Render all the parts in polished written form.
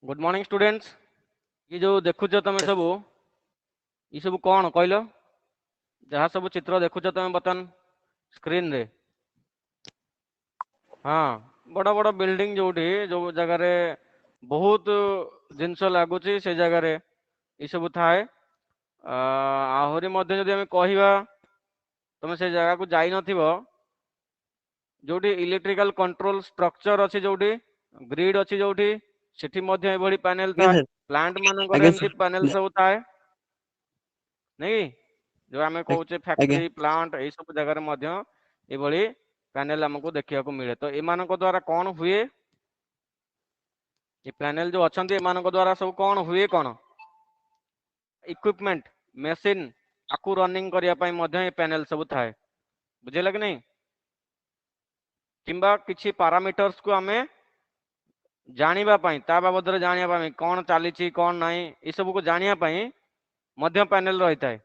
Good morning students. ये जो देखुच तुम सब ये सब कौन कहल जहाँ सब चित्र देखुच तुम बर्तमान स्क्रीन रे। हाँ, बड़ बड़ बिल्डिंग जोटी जो जगार बहुत जिनस लगुच से जगार ये सब थाए। आहरी जदि कहवा तुम से जगह को जाई नथिबो जोटी इलेक्ट्रिकल कंट्रोल स्ट्रक्चर अच्छी जोटी ग्रिड अच्छी जोटी सेठी मध्य एभली पैनल ଆଜ୍ଞା था ସାର୍ प्लांट मानकर ଆଜ୍ଞା एमती पैनल ସାର୍ सब थाए नहीं जो आम कहे ଆଜ୍ଞା फैक्ट्री प्लांट यही सब जगार ये पैनल आमको देखा मिले। तो एमान द्वारा कौन हुए ये पैनल जो अच्छा एमान द्वारा सब कौन हुए कौन इक्विपमेंट मेसीन आपको रनिंग करने पैनल सब थाए बुझेगा कि नहीं किंबा किसी पारामीटर्स को आम जानिबा ता बाबद जानापी कौन चली कौन ना ये सब को जानापी पैनल रही है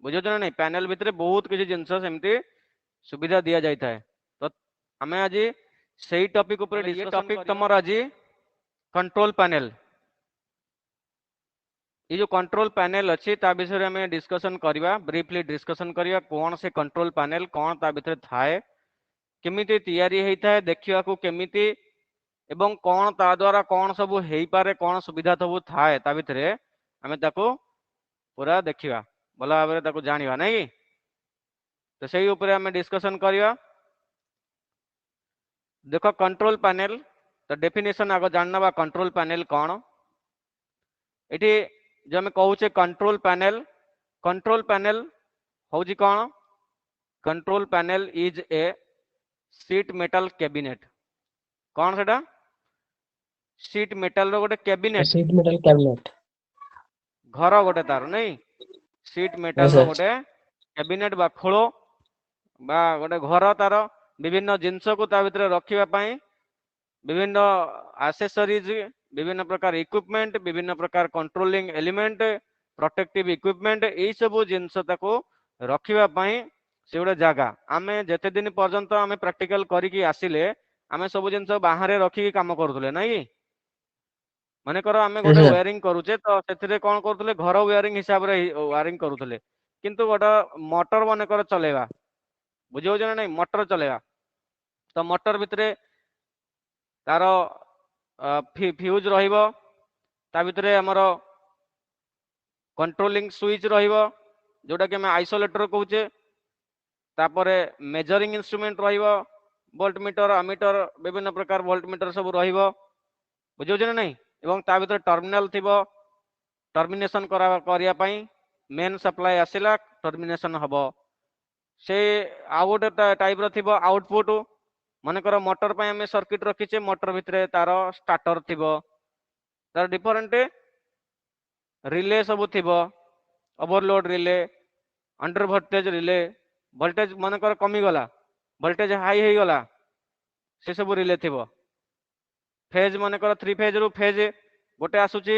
बुझे ना नहीं पैनल भितर बहुत किसी जिनस सेमती सुविधा दि जाए। तो आम आज से टॉपिक ऊपर ये टॉपिक तुम आज कंट्रोल पैनल ये जो कंट्रोल पैनल अच्छी ता विषय में डिस्कशन करवा ब्रीफली डिस्कशन करवा कौन से कंट्रोल पैनल कौन ता भीतर थाए केमिति तैयारी होता है देखा केमिति एवं कौन ता द्वारा कौन सब हो पारे कौन सुविधा सब थाए ता भीतर आम ताको पूरा देखा भल भाव जाना नहीं तो सही ऊपर आम डिस्कशन करवा। देख कंट्रोल पैनल तो डेफिनेशन आग जानना कंट्रोल पैनल कौन ये जो आम कहूचे कंट्रोल पैनल हूँ कौन control panel is a seat metal cabinet कौन से सीट मेटल रो गोटे कैबिनेट सीट मेटल कैबिनेट घर गोटे तार नहीं सीट हाँ मेटल रो सर गोटे कैबिनेट बा खोलो बा गोटे घर तार विभिन्न जिनस को ता भीतर रखापी विभिन्न आसेसरीज विभिन्न प्रकार इक्विपमेंट विभिन्न प्रकार कंट्रोलिंग एलिमेंट प्रोटेक्टिव इक्विपमेंट यही सब जिनस रखापी से गोटे जगह आम जिते दिन पर्यंत आम प्रैक्टिकल करके आसिले आम सब जिन बाहर रखिकी कम करूले ना मानेकर आम हाँ गोटे सर वायरिंग करूचे तो से कौन करूले घर वायरिंग हिसाब से वायरिंग करूले किंतु गोटे मोटर मानेकर चलेगा बुझे ना नहीं मोटर चलेगा तो मोटर भितर तार फ्यूज ता भितर आमर कंट्रोलिंग स्विच जोटा कि आम आइसोलेटर कहूचे तापर measuring instrument volt meter ammeter विभिन्न प्रकार वोल्ट मीटर सब बुझे ना नहीं एवं ता भीतर टर्मिनाल थी टर्मिनेशन करने मेन सप्लाई आसला टर्मिनेशन हम से आउ गोटे टाइप रो आउटपुट मनकर मोटर पर आम सर्किट रखीचे मोटर भितर तार स्टार्टर थी तार डिफरेंट रिले सब थी overload relay under voltage relay voltage मनकर कमीगला वोल्टेज हाई हो गला से सब रिले थी फेज मनकर 3 फेज रु फेज गोटे आसूची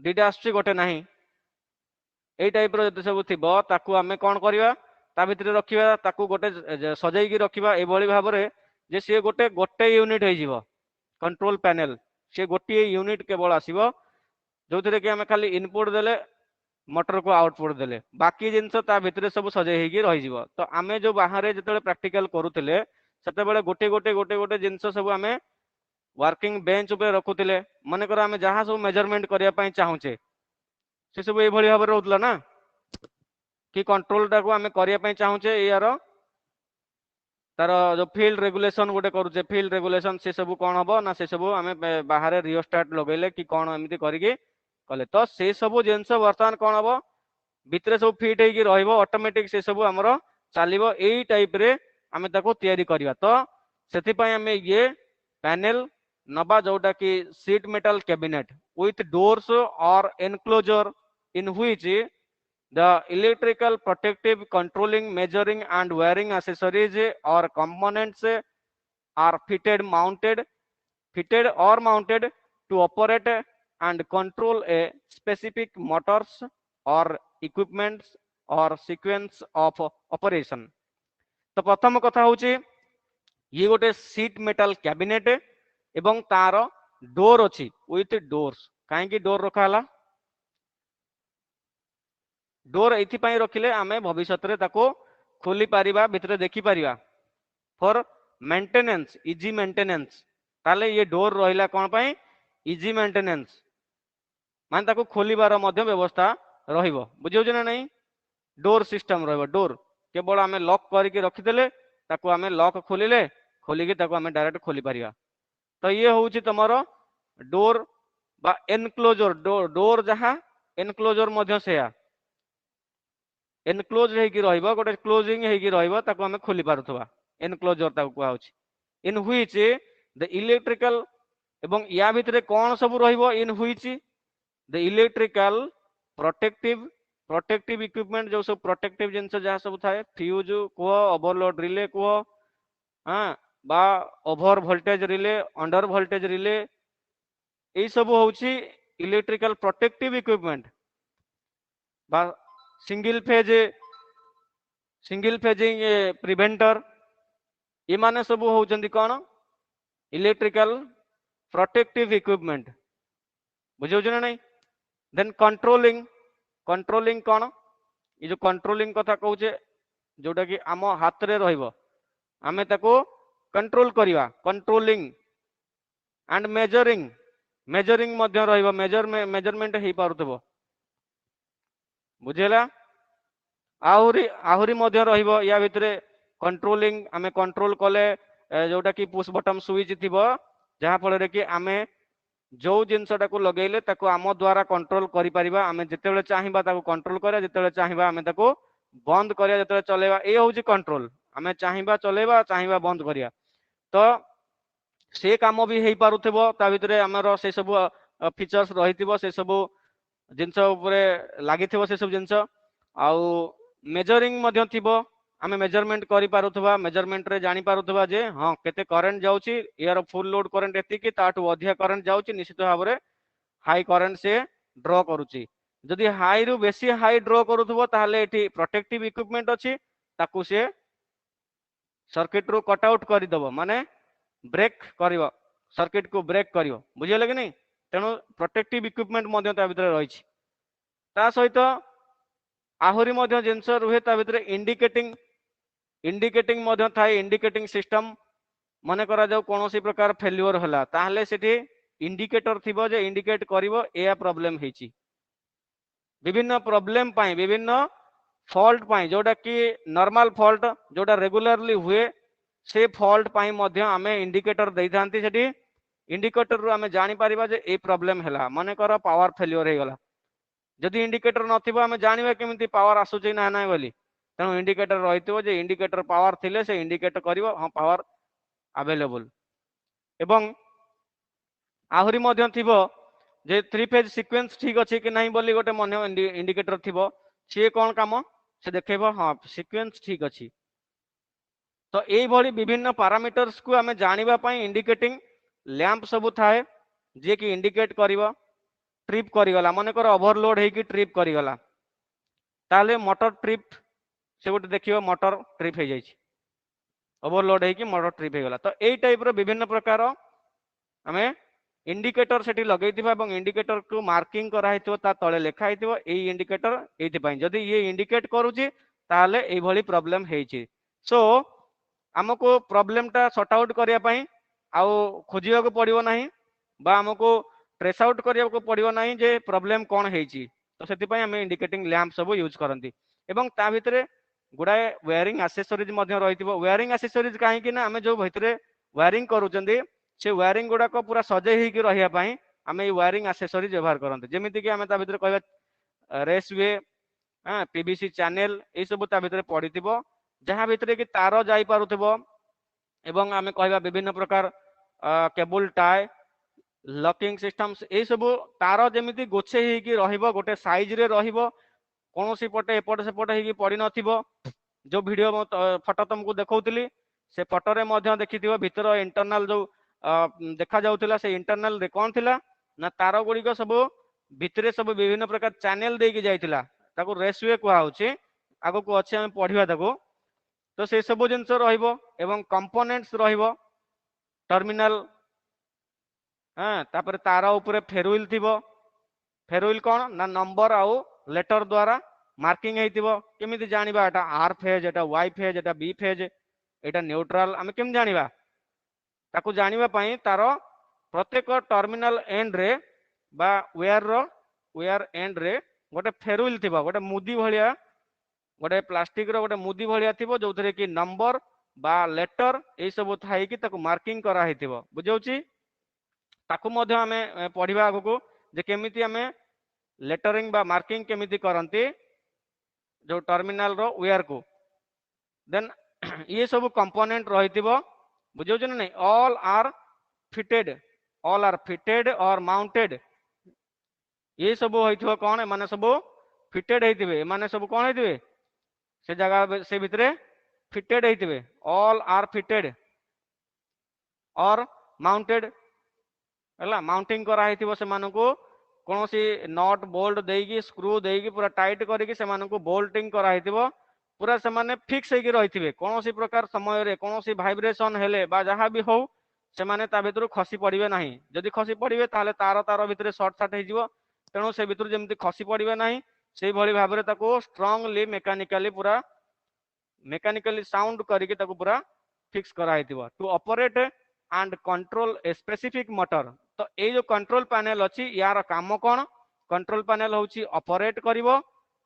दीटा आसूची गोटे ना यही टाइप रो सब थी आम कौन करवा ता भितर रखा ताकू गोटे सजाई रखा ये भाव में जे सी गोटे गोटे यूनिट हो कंट्रोल पैनल सी गोटे यूनिट केवल आसो जो थे कि आम खाली इनपुट देले मोटर को आउटपुट देले बाकी जिनस भितर सब सजाई रही तो आम जो बाहर जो प्रैक्टिकल करूले से गोटे गोटे गोटे गोटे जिनस सब आम वर्किंग बेंच उपर रखुले मनकर आम जहाँ सब मेजरमेंट करने चाहूचे से सब ये भाव में रोला ना कि कंट्रोल टाक आम करने चाहूचे यार तार जो फील्ड रेगुलेशन गोटे करूचे फील्ड रेगुलेशन से सब कौन हम ना से सब आम बाहर रिओस्टाट लगेले कि कौन एमती करें कले तो से सब जिनस बर्तमान कौन हम भितर सब फिट हो ऑटोमेटिक से सब आमर चलो यही टाइप रे आम तैयारी करवा तो से आम ये पैनल नबा जोटा कि sheet metal cabinet with doors और enclosure in which the electrical protective controlling measuring and wiring accessories or components are fitted or mounted to operate and control a specific motors or equipments or sequence of operation। तो प्रथम कथा हूँ ये गोटे seat metal cabinet एवं तार door अच्छी with doors कहीं डोर रखा है डोर ये रखिले आम भविष्य खोली पारिबा भितर देखी Paribas for maintenance easy maintenance ताले ये डोर रहिला कोन पई इजी मेंटेनेंस मान ताको खोलिबार मध्य व्यवस्था रहिबो बुझियो जे ना नहीं डोर सिस्टम रहिबो डोर केवल आम लॉक करके रखिदेले ताको आम लॉक खोलिले खोलिके ताको आम डायरेक्ट खोली पारिबा तो ये होउची तमरो डोर बा एनक्लोजर डोर जहाँ एनक्लोजर मध्य सेया एनक्लोज होगी रोटे क्लोजिंग होगी रहा खोली पारुथबा एनक्लोजर ताको कुआ होची इन व्हिच द इलेक्ट्रिकल एवं या भितरे कौन सब रहिबो in which the electrical protective protective equipment जो सब प्रोटेक्टिव जिनस जहाँ सब थाए फ्यूज कुह ओवरलोड रिले कुह हाँ बा over voltage relay under voltage relay यही सब होची इलेक्ट्रिकल प्रोटेक्टिव इक्विपमेंट बा सिंगल फेजिंग प्रिवेंटर ये माने सब होउचंदी कौन इलेक्ट्रिकल प्रोटेक्टिव इक्विपमेंट बुझे ना नहीं देन कंट्रोलिंग कंट्रोलिंग कौन ये जो कंट्रोलिंग कथा कहूचे जोटा कि आम हाथ रे रहिबो आमे ताको कंट्रोल करिवा कंट्रोलिंग एंड मेजरिंग मेजरिंग मध्य रहिबो मेजरमेंट हेई पारुथबो बुझेला आहुरी आहुरी मध्य रहिबो या भितरे कंट्रोलिंग आमे कंट्रोल कले जोटा कि पुश बटन स्विच थिबो जहाँ फल रे कि आमे जो जिनसटा को लगेले ताको आम द्वारा कंट्रोल करि परिबा आमे जेतेबेले चाहिबा ताको कंट्रोल करिया जेतेबेले चाहिबा आमे ताको बंद करिया जेतेबेले चलेबा ए होउची कंट्रोल आमे चाहिबा चलेबा चाहिबा बंद करिया तो से काम भी हेई पारुथबो ता भितरे हमर से सब फीचर्स रहिथिबो से सब जिनस उपरे लागिथिबो से सब जिनस आउ मेजरिंग मध्य थिबो आमे मेजरमेंट करि पारुथबा मेजरमेंट रे जानि पारुथबा जे हां केते करंट जाउची यार फुल लोड करंट एति कि ताटू अधिक करंट जाउची निश्चित भाव रे हाई करंट से ड्रॉ करूची जदि हाई रु बेसी हाई ड्रॉ करूथबो ताहले एठी प्रोटेक्टिव इक्विपमेंट अछि ताकू से सर्किट रु कट आउट करि दबो माने ब्रेक करिवो सर्किट को ब्रेक करिवो बुझिले कि नहीं तेणु प्रोटेक्टिव इक्विपमेंट मध्य ता भितर रहिछि ता सहित आहुरी मध्य जिनस रुहे ता भितर इंडिकेटिंग इंडिकेटिंग मध्य थाए इंडिकेटिंग सिस्टम मन करा जाऊ कोनोसी प्रकार फेल्युअर होला ताहले सेठी इंडिकेटर थिबो जे इंडिकेट करिवो एया प्रॉब्लम हेछि विभिन्न प्रॉब्लम पाई विभिन्न फॉल्ट पाई जोटा कि नॉर्मल फॉल्ट जोटा रेगुलरली हुए से फॉल्ट पाई मध्य आमे इंडिकेटर देई थांती सेठी इंडिकेटर रु आमे जानि परिबा जे ए प्रॉब्लम हैला माने कर पावर फेल्युअर हे गला जदि इंडिकेटर नथिबो आमे जानिबा केमिति पावर आसुची ना ना बोली तेणु इंडिकेटर रहिथिबो जे इंडिकेटर पावर थिले से इंडिकेट करिवो हां पावर अवेलेबल एवं आहुरी मध्य थिबो जे थ्री फेज सीक्वेंस ठीक अछि कि नहीं बोली गोटे मन इंडिकेटर थिबो से कोन काम से देखेबो हां सीक्वेंस ठीक अछि तो यही भली विभिन्न पैरामीटर्स को आमे जानिबा पई इंडिकेटिंग लैंप सब थाए जे कि इंडिकेट करिवो ट्रिप करिगला मन कर ओवरलोड हेकी ट्रिप करिगला ताले मोटर ट्रिप से गोटे देखियो मोटर ट्रिप हो जाई ओवरलोड हेकी मोटर ट्रिप हो गला तो एई टाइप रो विभिन्न प्रकार आमे इंडिकेटर सेठी लगेइथिबा एवं इंडिकेटर को मार्किंग करा हेतिबो ता तळे लेखा हेतिबो एई इंडिकेटर एथि पई जदी ये इंडिकेट करूची ताले एई भली प्रॉब्लम हेची सो हमको प्रॉब्लम टा सॉर्ट आउट करिया पई आउ खोजिया को पड़िबो नाही बा हमको ट्रेस आउट करिया को पड़िबो नाही जे प्रॉब्लम कोन हेची तो सेति पई हम इंडिकेटिंग लैंप सब यूज करंती एवं ता भितरे गुडाए वायरिंग एक्सेसरीज मध्य रहिथिबो वायरिंग एक्सेसरीज काहे कि ना हमें जो भितरे वायरिंग करूचंदी से वायरिंग गुडा को पूरा सजे ही कि रहिया पई हमें ये वायरिंग एक्सेसरीज व्यवहार करंती जेमिति कि हमें ता भितरे कहबा रेसवे हां पीवीसी चैनल ए सब ता भितरे पडिथिबो जहाँ भितरे कि तार जाई पारुथिबो एवं आमे कहबा विभिन्न प्रकार केबल टाई लॉकिंग सिस्टम्स ए सब तार जेमिति गोछे ही कि रहिबो गोटे साइज रे रहिबो कोनोसी पटे एपट सेपट ही कि पड़ी नथिबो जो वीडियो फोटो तुमको देखौतली से फोटो रे मध्य देखिथिबो भीतर इंटरनल जो देखा जाउतिला से इंटरनल रे कोन थिला ना तार गुडी को सब भितरे सब विभिन्न प्रकार चैनल दे कि जाइतिला ताको रेसवे कुआ होची आगो को अछि हम पढिबा ताको तो से सब जिनस रहिबो एवं कंपोनेंट्स रहिबो टर्मिनल हाँ तापर तार ऊपर फेरुइल थिबो फेरुइल कौन ना नंबर आउ लेटर द्वारा मार्किंग हेतिबो केमिति जानिबा एटा R phase iota y phase एटा बी फेज एटा न्यूट्रल आमे केम जानिबा ताकू जानिबा पई तार प्रत्येक टर्मिनल एंड रे बा वेयर एंड रे गोटे फेरुइल थिबो गोटे मुदी भलिया गोटे प्लास्टिक रो गोटे मुदी भलिया थिबो जोथरे कि नंबर बा लेटर ए सब थाई कि ताकू मार्किंग करा हेतिबो बुझौची ताकू मध्य आमे पढ़िबा आगु जे केमिति आमे लेटरिंग बा मार्किंग केमिति करंती जो टर्मिनल रो वेयर को देन ये सब कंपोनेंट रहितिबो बुझौछ ना नहीं ऑल आर फिटेड और माउंटेड ये सब होइथिबो कोन माने सब फिटेड हेतिबे माने सब कोन हेतिबे से जगह से भितरे फिटेड हेतिबे ऑल आर फिटेड और माउंटेड हला माउंटिंग करा हेतिबो से मानको कोनोसी नट बोल्ट देगी स्क्रू देगी पूरा टाइट करके से मानको बोल्टिंग करा हेतिबो पूरा से माने फिक्स हेकी रहिथिबे कोनोसी प्रकार समय रे कोनोसी वाइब्रेशन हेले बा जहां भी हो से माने ता भितरु खसी पड़िबे नाही जदि खसी पड़िबे ताले तार तार भितरे शॉर्ट सर्ट हेजिवो तेणु से भितरु जेमति खसी पड़िबे नाही सेही भली भाबरे ताको स्ट्रांगली मेकानिकली साउंड करके ताको पूरा फिक्स करा हेतिबो to operate and control a specific motor तो ये जो कंट्रोल पैनल अच्छी यार काम कौन कंट्रोल पैनल होची ऑपरेट करिवो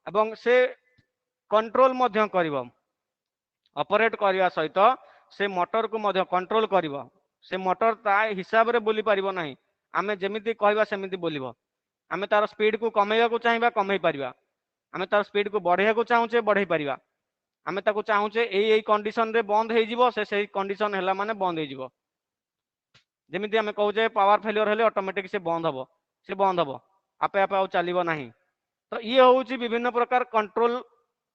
एवं से कंट्रोल मध्य करिवो ऑपरेट करने सहित से मोटर को मध्य कंट्रोल करिवो से मोटर ता हिसाब रे बोली पारिबो नाही आमे जेमिति कहबा सेमिति बोलिबो आमे तार स्पीड को कमेया को चाहिबा कमेई पारिबा आमे तार स्पीड को बढ़ेया को चाहूचे बढ़ेई पारिबा आमे ताको चाहूचे एई कंडीशन रे बंद हे जिवो से सेही कंडीशन हैला माने बंद हे जिवो जेमिति आमे कहूचे पावर फेलियर हेले ऑटोमेटिक से बंद हबो आपे आपे आउ चलिबो नाही तो ये होउची विभिन्न प्रकार कंट्रोल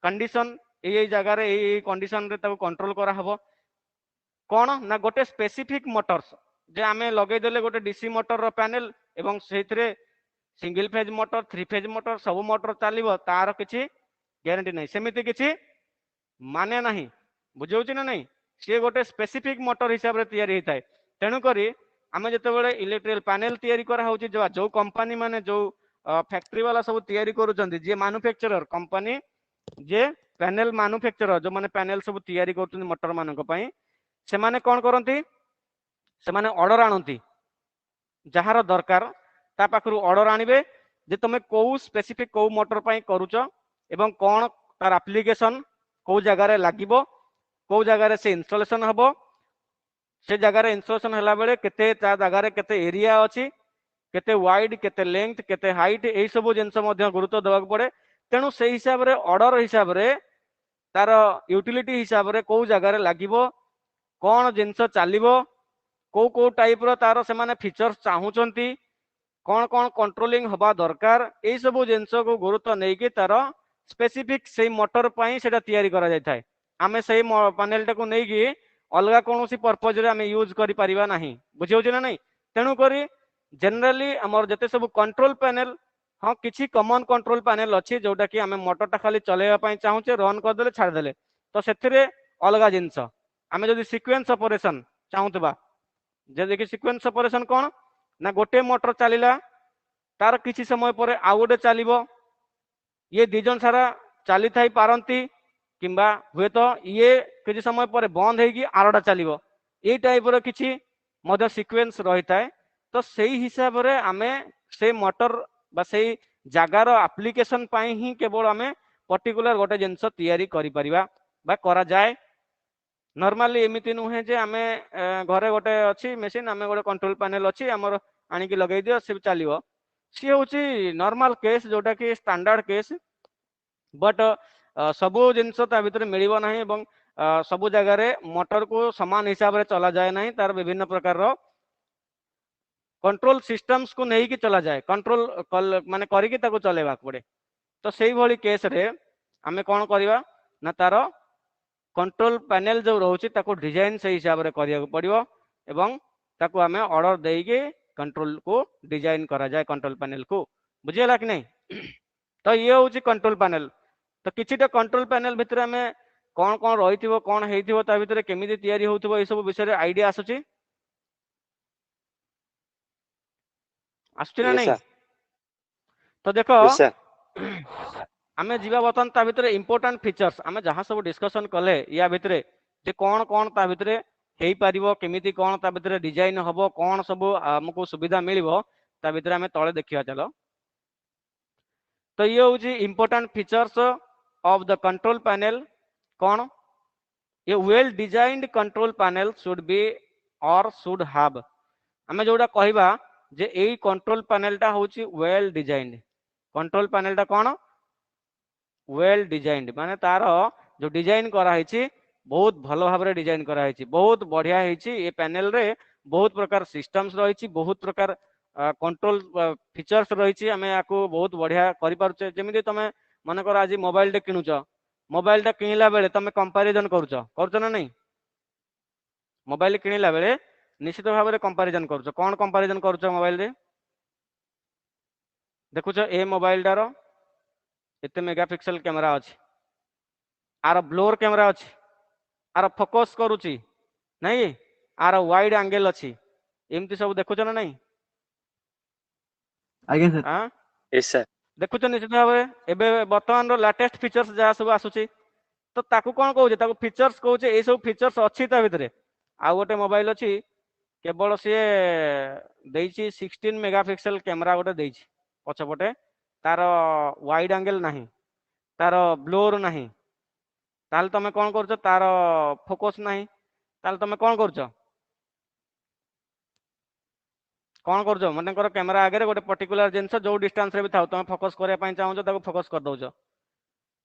कंडीशन एई जगह रे एई कंडीशन रे ताको कंट्रोल करा हबो कोन ना गोटे स्पेसिफिक मोटर्स जे आमे लगै देले गोटे डीसी मोटर रो पैनल एवं सेथिरे single phase motor three phase motor सब मोटर चलिबो तार किछि ग्यारंटी नाही सेमिति किछि माने नाही बुझौछि ना नहीं से गोटे स्पेसिफिक मोटर हिसाब रे तयारी हेताय तेणु करी आमे जेतेबेले इलेक्ट्रिकल पैनल तयारी करा होउछि जो कंपनी माने जो फैक्ट्री वाला सब तयारी करूछन्ती जे मैन्युफैक्चरर कंपनी जे पैनल मैन्युफैक्चरर जो माने पैनल सब तयारी करछन्ती मोटर मानक पई से माने कोन करन्ती से माने ऑर्डर आनंती जहार दरकार ता पाखरु ऑर्डर आनिबे जे तमे को स्पेसिफिक को मोटर पई करूछ एवं कोन तार एप्लीकेशन को जगह रे लागिबो को जगह रे से इंस्टॉलेशन हबो से जगह रे इंस्टॉलेशन हला बेले केते ता जगह रे केते एरिया अछि केते वाइड केते लेंथ केते हाइट एई सब जिंस मध्य गुरुत्व देबाक पड़े तेणु से हिसाब रे ऑर्डर हिसाब रे तार यूटिलिटी हिसाब रे को जगह रे लागिबो कोन जिंस चलिबो को टाइप रो तार से माने फीचर्स चाहूचंती कौन कौन कंट्रोलिंग हवा दरकार यही सब जिनस को गुरुत्व नहीं कि तार स्पेसिफिक से मोटर पाई सेटा तयारी करा जाय थाए आमे सही पैनल टाको नहीं कि अलगा कौन सी पर्पज रे आमे यूज करि परिबा नाही बुझियो ना नहीं तेणु करी जनरली हमर जते सब कंट्रोल पैनल हाँ किछि कॉमन कंट्रोल पैनल अच्छी जोटा कि आमे मोटर टा खाली चलेबा पई चाहूचे रन कर देले छाड़ देले तो सेथिरे अलगा जिनस आमे जदि सीक्वेंस ऑपरेशन चाहूतबा जदि कि सीक्वेंस ऑपरेशन कोन ना गोटे मोटर चलिला तार किछि समय पर आउ गोटे चलिबो ये दी जन सारा चली थाई पारंती किंबा हुए तो ये किछि समय पर बंद हेगी आरोटा चलिबो ए टाइप रो किछि मध्य सीक्वेंस रही थाए तो सेही हिसाब रे आमे से मोटर बा सेही जगार एप्लीकेशन पाई ही केवल आमे पर्टिकुलर गोटे जिंस तयारी करि परिबा बा करा जाय नॉर्मली एमिति नुहे जे आमे घरे गोटे अछि मशीन आमे गोटे कंट्रोल पैनल अछि हमर आनिकी लगै दियो से चलिबो सी होची नॉर्मल केस जोटा कि स्टैंडर्ड केस बट सबु जिंस ता भितर मिलिबो नाही एवं सबु जगह रे मोटर को समान हिसाब रे चला जाय नाही तार विभिन्न प्रकार रो कंट्रोल सिस्टम्स को नहीं कि चला जाए कंट्रोल माने करी कि ताको चलेबा पड़े तो सेही भली केस रे आमे कोन करबा ना तार कंट्रोल पैनल जो रोची ताको डिजाइन से हिसाब रे करिया पड़िबो एवं ताको आमे ऑर्डर देइके कंट्रोल को डिजाइन करा जाए कंट्रोल पैनल को बुझियला कि नहीं तो ये होची कंट्रोल पैनल तो किछिटा कंट्रोल पैनल भितर में कौन कौन रहिथिबो कौन हेइथिबो ता भितर केमिति तयारी होउथिबो ए सब विषय रे आईडिया आसुची आसुची ना Yes नहीं sir. तो देख Yes sir. आम जीवा बर्तमान ता भितर इंपोर्टेंट फीचर्स आम जहाँ सब डिस्कशन कले या भितर जे कौन कौन ता भितर हेई पारिबो केमिति कौन ता भितर डिजाइन हबो कौन सब आमको सुविधा मिलिबो ता भितर आम तले देखिया चलो तो ये हूँ important features of the control panel कौन ये well designed control panel should be और शुड हैव आम जोटा कहवा जे एई कंट्रोल पैनलटा हूँ वेल डिजाइंड कंट्रोल पैनलटा कौन वेल डिजाइंड माने तार जो डिजाइन कराई बहुत भल भाव डिजाइन कराई बहुत बढ़िया ये पैनल रे बहुत प्रकार सिस्टम्स रही बहुत प्रकार कंट्रोल फीचर्स रही आम या बहुत बढ़िया करें जमी तुम मन कर आज मोबाइल टे किणुच मोबाइल टा किणला बेले तुम कंपारिजन करुच ना नहीं मोबाइल किणला बेले निश्चित भाव में कंपारिजन करुच कौन कंपारिजन करुच मोबाइल रे देखुच ए मोबाइल टार एते मेगापिक्सल कैमरा अच्छी आर ब्लोर कैमरा अच्छी आर फोकस करुच्ची नहीं आर वाइड एंगल अच्छी एमती सब देखुच ना नहीं आज्ञा सर हाँ Yes sir. देखुच निश्चित भाव एबे वर्तमान लेटेस्ट फीचर्स जहाँ सब आसुची तो ताकू कौन कहूचे ताकू फीचर्स कहूचे ये सब फीचर्स अच्छी ता भितर आ गोटे मोबाइल अच्छी केवल सी देइछि 16 मेगापिक्सल कैमरा गोटे देइछि पछपटे तार वाइड एंगल नहीं तार ब्लोर नहीं ताल तुम कौन कर तार फोकस नहीं ताल तुम कौन कर कौन कर मन कर कैमरा आगे गोटे पर्टिकुलर जिनस जो डिस्टेंस रे भी था तुम फोकस करने चाहो फोकस कर दौच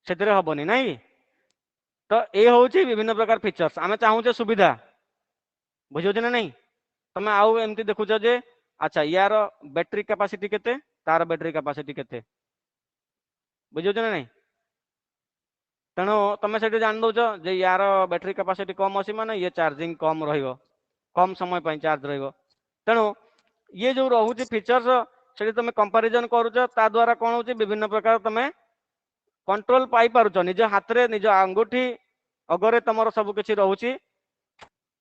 से हेनी नहीं तो ये हूँ विभिन्न प्रकार फीचर्स आम चाहूचे सुविधा बुझे ना नहीं तुम आउ एमती देखुच जे अच्छा यार बैटरी कैपेसिटी केते तार बैटरी कैपेसिटी केते बुझे ना नहीं तेणु तुम से जान दौच जे यार बैटरी कैपेसिटी कम अच्छी माने ये चार्जिंग कम कम समय पर चार्ज तेणु ये जो रोचे फीचर्स से तुम कंपैरिजन करुच ता द्वारा कौन हो विभिन्न प्रकार तुम कंट्रोल पाई पारुच निज हाथ रे निज अंगूठी अगरे तुम सब किछि रोचे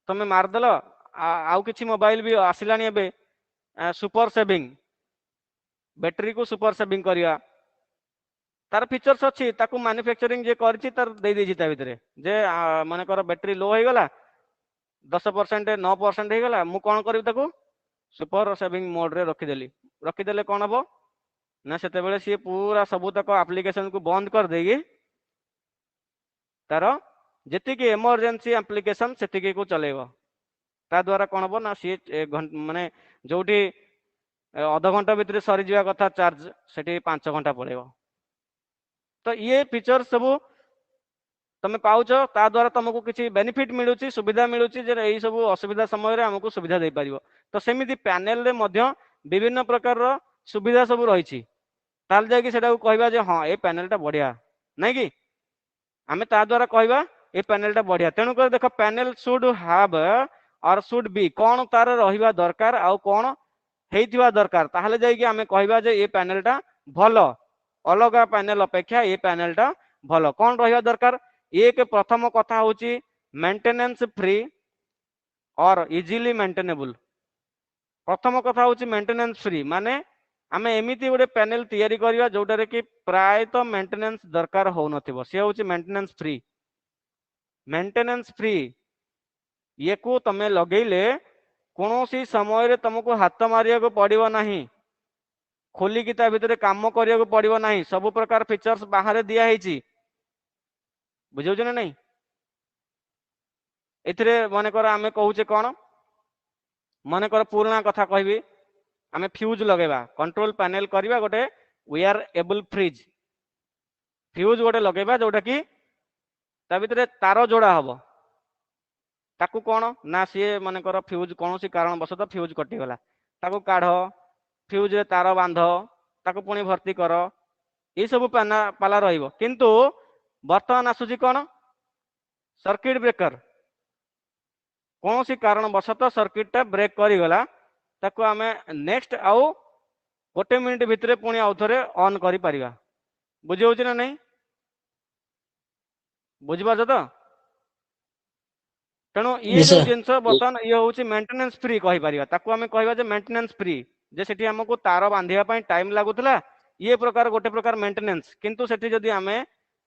तुम मारदेल आउ किछि मोबाइल भी आसिलानी एबे सुपर सेविंग बैटरी को सुपर सेविंग करिया तार फीचर्स अच्छी ताकू मैन्युफैक्चरिंग जे करछि तार दे देछि ता भितरे जे माने कर बैटरी लो हो गला 10% 9% हो गला मु कोन करबी ताकू सुपर सेविंग मोड रे रखिदेले कौन हम ना से सी पूरा सबूतक आप्लिकेशन को बंद कर देगी तार जी एमरजेंसी आप्लिकेशन से को चलेब ता द्वारा कौन हम ना सी माने जो अध घंटा भितर सरी जावा कथा चार्ज से 5 घंटा पड़ेगा तो ये फीचर सब तुम पाउच ता द्वारा तुमको किसी बेनिफिट मिलूँ सुविधा मिलूँ जे यही सब असुविधा समय आमको सुविधा दे पार तो सेमती पैनल रे मध्य विभिन्न प्रकार सुविधा सब रही कहवा जे हाँ ये पैनलटा बढ़िया नहीं कि आम ता द्वारा कहवा ये पैनलटा बढ़िया तेणुक देख पैनल शुड हैव और शुड बी कौन तार रहिबा दरकार आउ कौन हेइथिबा दरकार ताहले जाइए आम कहवा जे ये पैनलटा भल अलग पैनल अपेक्षा ये पैनलटा भल कौन रहिबा दरकार एक प्रथम कथा हूँ मेंटेनेंस फ्री और इजिली मेंटेनेबल प्रथम कथा हूँ मेंटेनेंस फ्री माने आम एमती गोटे पैनल तैयारी करवा जोटार कि प्राय तो मेंटेनेंस दरकार हो नथिबो सी हूँ मेंटेनेंस फ्री ये को तमे लगेले कौन सी समय तुमको हाथ मारिया को पड़ो ना खोलिकी ता भितर काम करने को पड़ो ना सब प्रकार फीचर्स बाहर दिखाई बुझे ना नहीं एथिरे मन कर आम कहूचे कौन मन कर पुराना कथा कहबी आम फ्यूज लगेबा कंट्रोल पैनल करवा गोटे वेयर एबल फ्रिज फ्यूज गोटे लगेबा जोटा कि ता भितर तार जोड़ा हम ताकू कौन ना सी मन कर फ्यूज कौन सी कारण बसत फ्यूज कटिगला ताकू काढ़ फ्यूज रे तार बांध ताकू पुणी भर्ती कर ये सब पाला रहिबो किंतु वर्तमान आसुची कौन सर्किट ब्रेकर कौन सी कारण बसत सर्किटा ब्रेक करीगला ताकू आम नेक्स्ट आउ गोटे मिनिट भितर पुणी आउ थे ऑन कर पारिबा बुझी होची ना नहीं बुझिपारछ तो तेणु ये जो जिनस बर्तमान ये हूँ मेंटेनेंस फ्री कही पारिबा ताकू आम कहबा जे मेंटेनेंस फ्री जे सेठी हमको तार बांधिया पई टाइम लागुतला ये प्रकार गोटे प्रकार मेंटेनेंस किंतु सेठी जदी आमे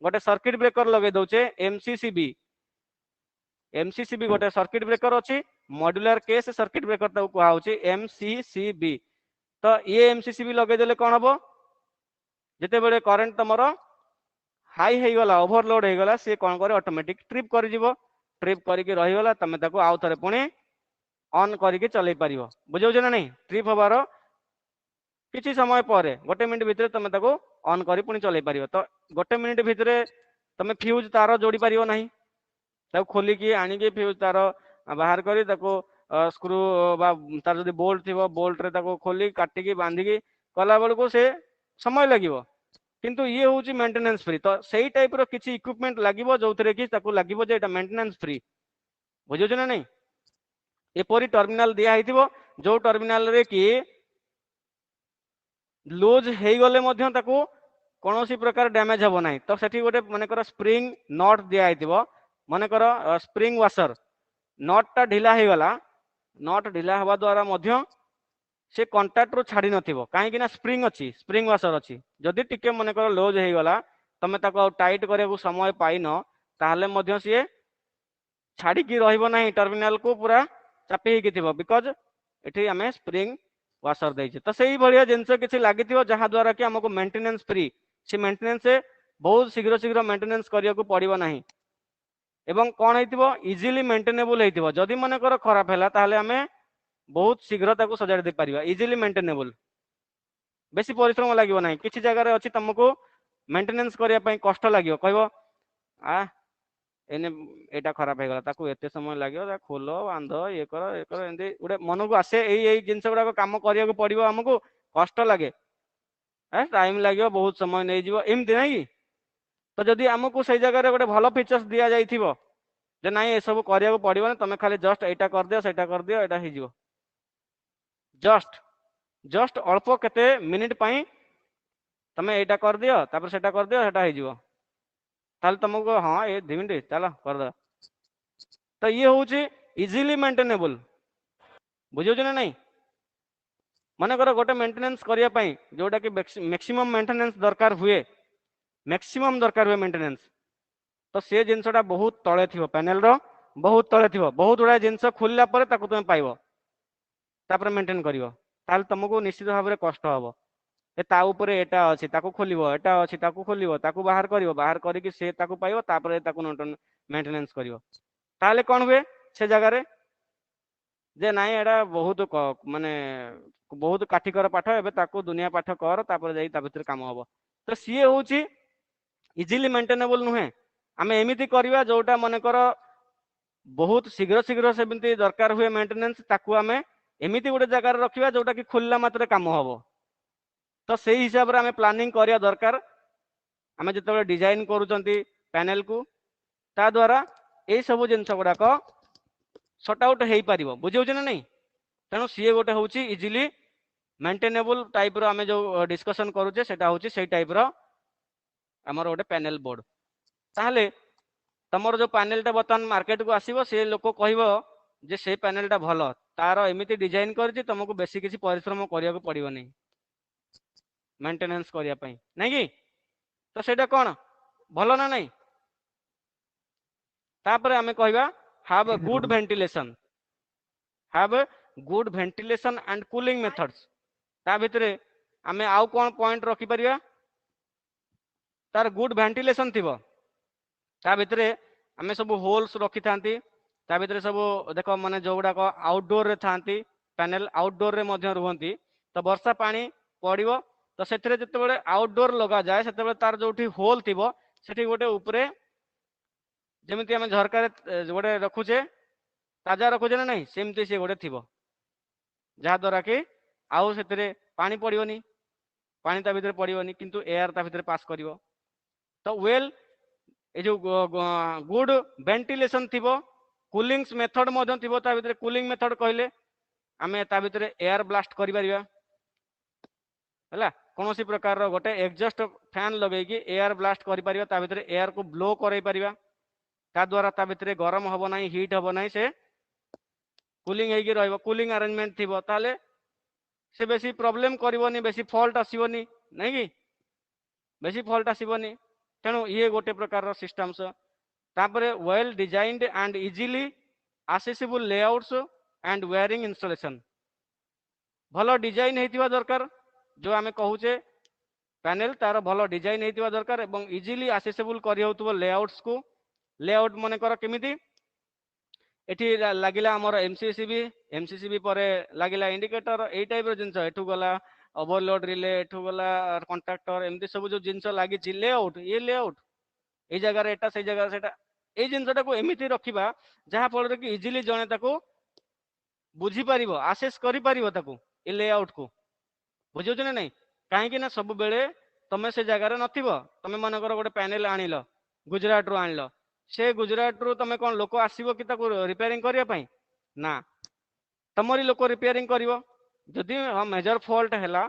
गोटे सर्किट ब्रेकर लगे दउचे एमसीसीबी गोटे सर्किट ब्रेकर अछि मॉड्यूलर केस सर्किट ब्रेकर ताको कुआ होची एमसीसीबी तो ये एमसीसीबी लगे देले कोन हबो जेते बेले करंट तमरो हाई हो गला ओवरलोड हो गला से कोन करे ऑटोमेटिक ट्रिप कर जीवो ट्रिप करके रही गला तमे ताको आउ थरे पुणी ऑन करके चलै परिवो बुझौ जे ना नहीं ट्रिप हबारो किछि समय पर गोटे मिनिट भितर तमे ताको ऑन करी पुणी चलै परिवो तो गोटे मिनिट भितर तमे फ्यूज तार जोड़ी परिवो नहीं ताको खोली की आनी के फ्यूज तार बाहर करी ताको स्क्रू बा तार जदी बोल्ट थिबो बोल्ट रे ताको खोली काटी की बांधी की कला बेल को से समय लागिवो किंतु ये हूँ मेंटेनेंस फ्री तो सही टाइप रो किसी इक्विपमेंट लगे जो थे कि लगे जे मेंटेनेंस फ्री बुझे ना नहीं एपरी टर्मिनाल दिया जो टर्मिनाल रे कि लूज हो गले कौन सी प्रकार डैमेज हम ना तो सेठी गोटे मनकर स्प्रिंग नट दिया मनकर स्प्रिंग वाशर नटटा ढिला हो गला नट ढिला हवा द्वारा से कंटाक्ट रू छाड़ी नथिबो काहे कि ना स्प्रिंग अच्छी स्प्रिंग वाशर अच्छी जदि टिके मनकर लूज हो गला तमे ताको टाइट करिया को समय पाइन ताहले मध्य सी छाड़ी की रहइबो नाही टर्मिनल को पूरा चापी हेकी थिबो बिकॉज एठी हमें स्प्रिंग वाशर देइछे तो सही भलिया जिंस किछि लागिथिबो जहा द्वारा कि हमको मेंटेनेंस फ्री से मेंटेनेंस से बहुत शीघ्र शीघ्र मेंटेनेंस करिया को पड़िबो नाही एवं कोन हेतिबो इजीली मेंटेनेबल हेतिबो जदि मनकर खराब हैला ताहले हमें बहुत शीघ्र ताको सजाड़ दे परिबा इजीली मेंटेनेबल बेसी परिश्रम लागिबो नाही किछि जगह रे अछि तुमको मेंटेनेंस करिया पई कष्ट लागियो कहबो आ एने एटा खराब हो गला ताको एते समय लागियो ता खोलो बांध ये कर एंदी उडे मन को आसे एई जिंस गुडा काम करिया को पड़िबो हमको कष्ट लागे टाइम लागियो बहुत समय नै जिवो एमती नै कि तो जदि हमको सही जगह रे गोटे भलो फीचर्स दिया जाइथिबो जे नाही ए सब करिया को पड़िबो ना तमे खाली जस्ट एटा कर दियो सेटा कर दियो एटा हि जिवो जस्ट जस्ट अल्प केते मिनिट पाई तमे एटा कर दियो तापर सेटा कर दियो सेटा हि जिवो ताल तुमको हाँ ये 2 मिनिट चलो कर दो तो ये हूँ इजीली मेंटेनेबल बुझे ना नहीं मन कर गोटे मेंटेनेंस करिया पई जोटा कि मैक्सिमम मेंटेनेंस दरकार हुए मैक्सिमम दरकार हुए मेंटेनेंस तो से जिनसटा बहुत तले थिबो पैनल रो बहुत तले थिबो बहुत गुडा जिनस खोलला परे ताको तुम पाइबो तापर मेंटेन करिवो ताल तुमको निश्चित भाव में कष्ट हबो ए ता ऊपर एटा अछि ताको खोलिवो एटा अछि ताको खोलिवो ताको बाहर करिवो बाहर करिकि से ताको पाइबो तापर ताको मेंटेनेंस करिवो ताले कोन हुए से जगह रे जे नाइ एटा बहुत माने बहुत काठिकर पाठ एबे ताको दुनिया पाठ कर तापर जाई ता भीतर काम हबो तो सी होउची इजीली मेंटेनेबल नुहे आमे एमिति करिवा जोटा मन कर बहुत शीघ्र शीघ्र सेमिति दरकार हुए मेंटेनेंस ताको आमे एमिति गोटे जगह रखिवा जोटा कि खोलला मात्र काम हबो तो सही हिसाब रे आमे प्लानिंग करिया दरकार आमे जतबे डिजाइन करूचंती पैनल को ता द्वारा ए सब जिंस गुडाक सॉर्ट आउट हेई परिबो बुझियो ना नहीं तेणु सी गोटे होउची इजीली मेंटेनेबल टाइप रो आमे जो डिस्कशन करूचे सेटा होउची सेई टाइप रो हमर गोटे पैनल बोर्ड ताहले तमर जो पैनलटा बर्तमान मार्केट को आसीबो से लोक कहइबो जे से पैनलटा भलो तार एमिति डिजाइन करछि तुमको बेसी किछि परिश्रम करिया को पड़िबो नहीं मेंटेनेंस करिया पई नहीं कि तो सेटा कोन भलो ना नहीं तापर आमे कहइबा have a good ventilation and cooling methods ता भितरे आमे आउ कोन पॉइंट रखि परिया तार गुड वेंटिलेशन थिबो ता भितरे आमे सब होल्स रखि थांती ता भितरे सब देखो माने जोगुडा को आउटडोर रे थांती पैनल आउटडोर रे मध्य रुहंती तो वर्षा पानी पड़िबो तो सेतरे जते बेले आउटडोर लगा जाए सेते बेले तार जोठी होल थिबो सेठी गोटे ऊपरे जेमिति आमे झरका रे गोटे रखुचे ताजा रखुचे ना नहीं सेमती से गोटे थिबो जहा द्वारा कि आउ सेतरे पानी पड़िबोनी पानी ता भितर पड़िबोनी किंतु एयर ता भितर पास करिवो तो वेल ए जो गुड वेंटिलेशन थिबो कूलिंग्स मेथड मधन थिबो ता भितर कूलिंग मेथड कहले आमे ता भितर एयर ब्लास्ट करि परिबा हला कोनोसी प्रकार रो गोटे एग्जॉस्ट फैन लगै कि एयर ब्लास्ट करि परिबा ता भितर एयर को ब्लो करै परिबा ता द्वारा ता भितर गरम हबो नाही हीट हबो नाही से कूलिंग हेगी रहइबो कूलिंग अरेंजमेंट थिबो ताले से बेसी प्रॉब्लम करबोनी, बेसी फॉल्ट आसीबोनी नहीं कि बेसी फॉल्ट आसीबोनी। तेणु ये गोटे प्रकार सिस्टम्स। तापरे well designed and easily accessible layouts and wiring installation। भल डिजाइन होइतिबा दरकार, जो आमे कहूचे पैनल तार भल डिजाइन होइतिबा दरकार एवं इजीली accessible करि होतबो लेआउट्स को। लेआउट मने कर केमिति एठी लागिला हमर एमसीसीबी, एमसीसीबी परे लागिला इंडिकेटर, एई टाइप रो जिंस एठू गला ओवरलोड रिले, एठू गला कॉन्ट्रैक्टर, एमती सब जो जिंस लागि छि लेआउट, ये लेआउट ए जगह रे एटा से जगह सेटा ए जिंसटा को एमिति रखिबा जहा फल कि इजीली जने ताको बुझी पारिबो, आसेस करि पारिबो ताको ए लेआउट को। बुझियो ना नहीं? काहे कि ना सब बेले तमे से जगह रे नथिबो, तमे मन कर गोटे पैनल आनिलो गुजरात रो आनिलो, से गुजरात रो तमे कोन लोक आसीबो कि ताको रिपेयरिंग करिया पई ना, तमरी लोक रिपेयरिंग करिवो। जदि हम मेजर फॉल्ट हैला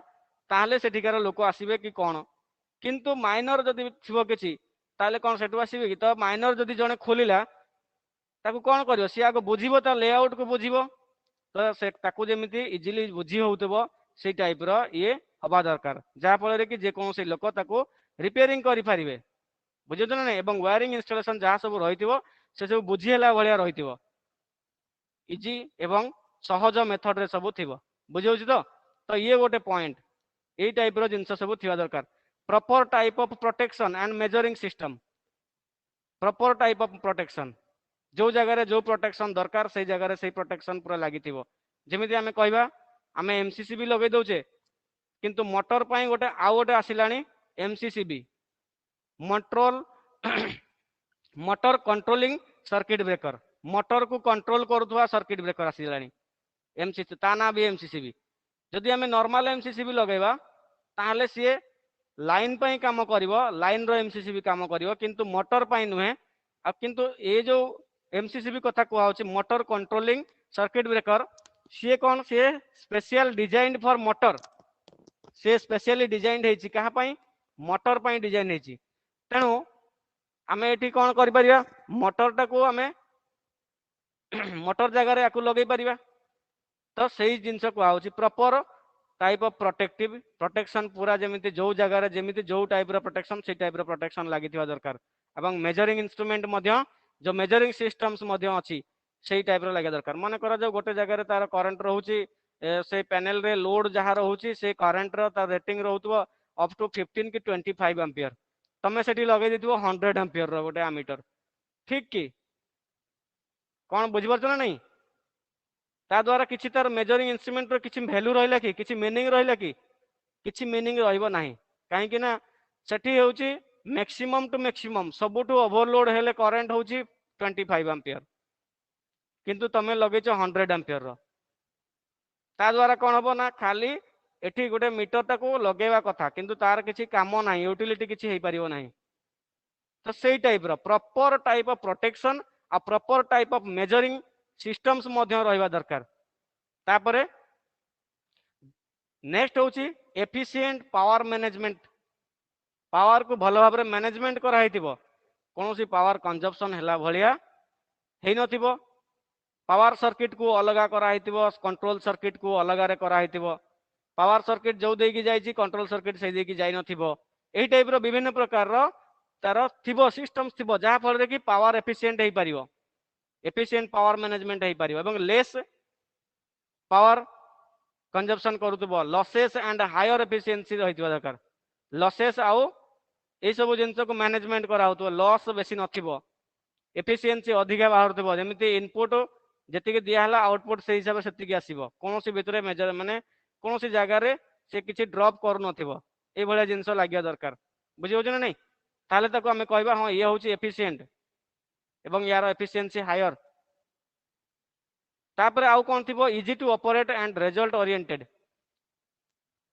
ताहले सेठिकार लोक आसीबे कि कोन, किंतु माइनर जदि थिबो किछि ताहले कोन सेठु आसीबे कि? तो माइनर जदि जने खोलिला ताको कोन करिवो, सी आगो बुझिबो ता लेआउट को बुझिबो, तो से ताको जेमिति इजीली बुझी होउतबो से टाइप रो ये हवा दरकार, जहा फल कि जे कौन से लोक ताको रिपेयरिंग करि पारिबे। बुझियो ना नहीं? एवं वायरिंग इंस्टॉलेशन जहा सब रहितिबो से सब बुझी हला भलिया रहितिबो, इजी एवं सहज मेथड रे सब थिबो। बुझियो तो ये गोटे पॉइंट, ए टाइप रो जिंस सब थिबा दरकार। Proper type of protection and measuring system. Proper type of protection, जो जगह रे जो प्रोटेक्शन दरकार से जगह रे से प्रोटेक्शन पूरा लागि थिबो। जेमिति आमे कहबा आमे एमसीसीबी लगे दउचे, किंतु मोटर पाई गोटे आ गोटे आसिलानी एमसीसीबी, मोटरोल motor controlling circuit breaker, motor को कंट्रोल करुवा सर्किट ब्रेकर आसिलानी एमसीसी, ता ना भी एमसीसीबी। जदि आमे नॉर्मल एमसीसीबी लगेबा ताहले सीए लाइन पाई काम करिवो, लाइन रो एमसीसीबी काम करिवो, किंतु मोटर पाई नुहे। आ किंतु ए जो एमसीसीबी कथा कुआ होची मोटर कंट्रोलिंग सर्किट ब्रेकर, सी कौन सी स्पेशल डिजाइन फॉर मोटर, से स्पेशली डिजाइन हेची कहा पाई? मोटर पाई डिजाइन हेची। तेणु आमे एठी कौन करि परिबा, मोटर टाको आमे मोटर जगह रे आकु लगै परिबा। तो सही जिनस कुआ होची proper type of protective protection, पूरा जेमिति जो जगह रे जेमिति जो टाइप रो प्रोटेक्शन से टाइप रो प्रोटेक्शन लागिथिबा दरकार। एवं मेजरिंग इंस्ट्रूमेंट मध्य जो मेजरिंग सिस्टम्स मध्य अछि सेही टाइप रो लागे दरकार। मन करा जो गोटे जगह रे तार करंट रहउची, से पैनल रे लोड जहा रहउची से करंट रो तार रेटिंग रहउतबो अप टू 15 कि 25 एम्पियर, तमे सेठी लगे दिथिबो 100 एम्पियर रो गोटे एमीटर, ठीक कि कोन बुझि परछ ना नहीं? ता द्वारा किछि तार मेजरिंग इंस्ट्रूमेंट रो किछि वैल्यू रहला कि, किछि मीनिंग रहला कि? किछि मीनिंग रहइबो नाही। काहे कि ना सेठी होउची मैक्सिमम टू मैक्सिमम सबुठु ओवरलोड हेले करंट होउची 25 एम्पियर, किंतु तमे लगेछ 100 एम्पियर रो। ता द्वारा कोन हबो ना खाली एठी गोटे मीटर टाको लगेवा कथा, किंतु तार किछि काम नाही, यूटिलिटी किछि हेइ परिबो नाही। तो सेई टाइप रो प्रॉपर टाइप ऑफ प्रोटेक्शन आ proper type of measuring systems मध्य रहिबा दरकार। तापरे नेक्स्ट होउची एफिशिएंट पावर मैनेजमेंट। पावर को भल भाबरे मैनेजमेंट करा हेतिबो, कोनोसी पावर कंजप्शन हैला भलिया हेइ नथिबो। पावर सर्किट को अलगा करा हेतिबो, कंट्रोल सर्किट को अलगा रे करा हेतिबो। पावर सर्किट जो देकी जाईची कंट्रोल सर्किट से देकी जाई नथिबो। एही टाइप रो विभिन्न प्रकार रो तार थिबो सिस्टम्स थिबो, जहा फल रे कि पावर एफिशिएंट हेइ परिबो, एफिशिएंट पावर मैनेजमेंट हेइ परिबो एवं लेस पावर कंजप्शन करूतबो। लॉसेस एंड हायर एफिशिएंसी रहितबा दरकार। लॉसेस आउ ए सब जिंस को मैनेजमेंट करा होतबो, लॉस बेसी नथिबो, एफिशिएंसी अधिका बाहरतबो। जेमिति इनपुट जेतिके दिया हला आउटपुट से हिसाब से सेतिके आसीबो, कोनोसी भितरे मेजर माने कोनोसी जगह रे से किछि ड्रॉप करू नथिबो, ए भलिया जिंस लागिया दरकार। बुझि होछ ना नहीं? ताले ताको हमें कहबा हां ये होची एफिशिएंट एवं यार एफिशिएंसी हायर। तापरे आउ कोन थिबो easy to operate and result oriented.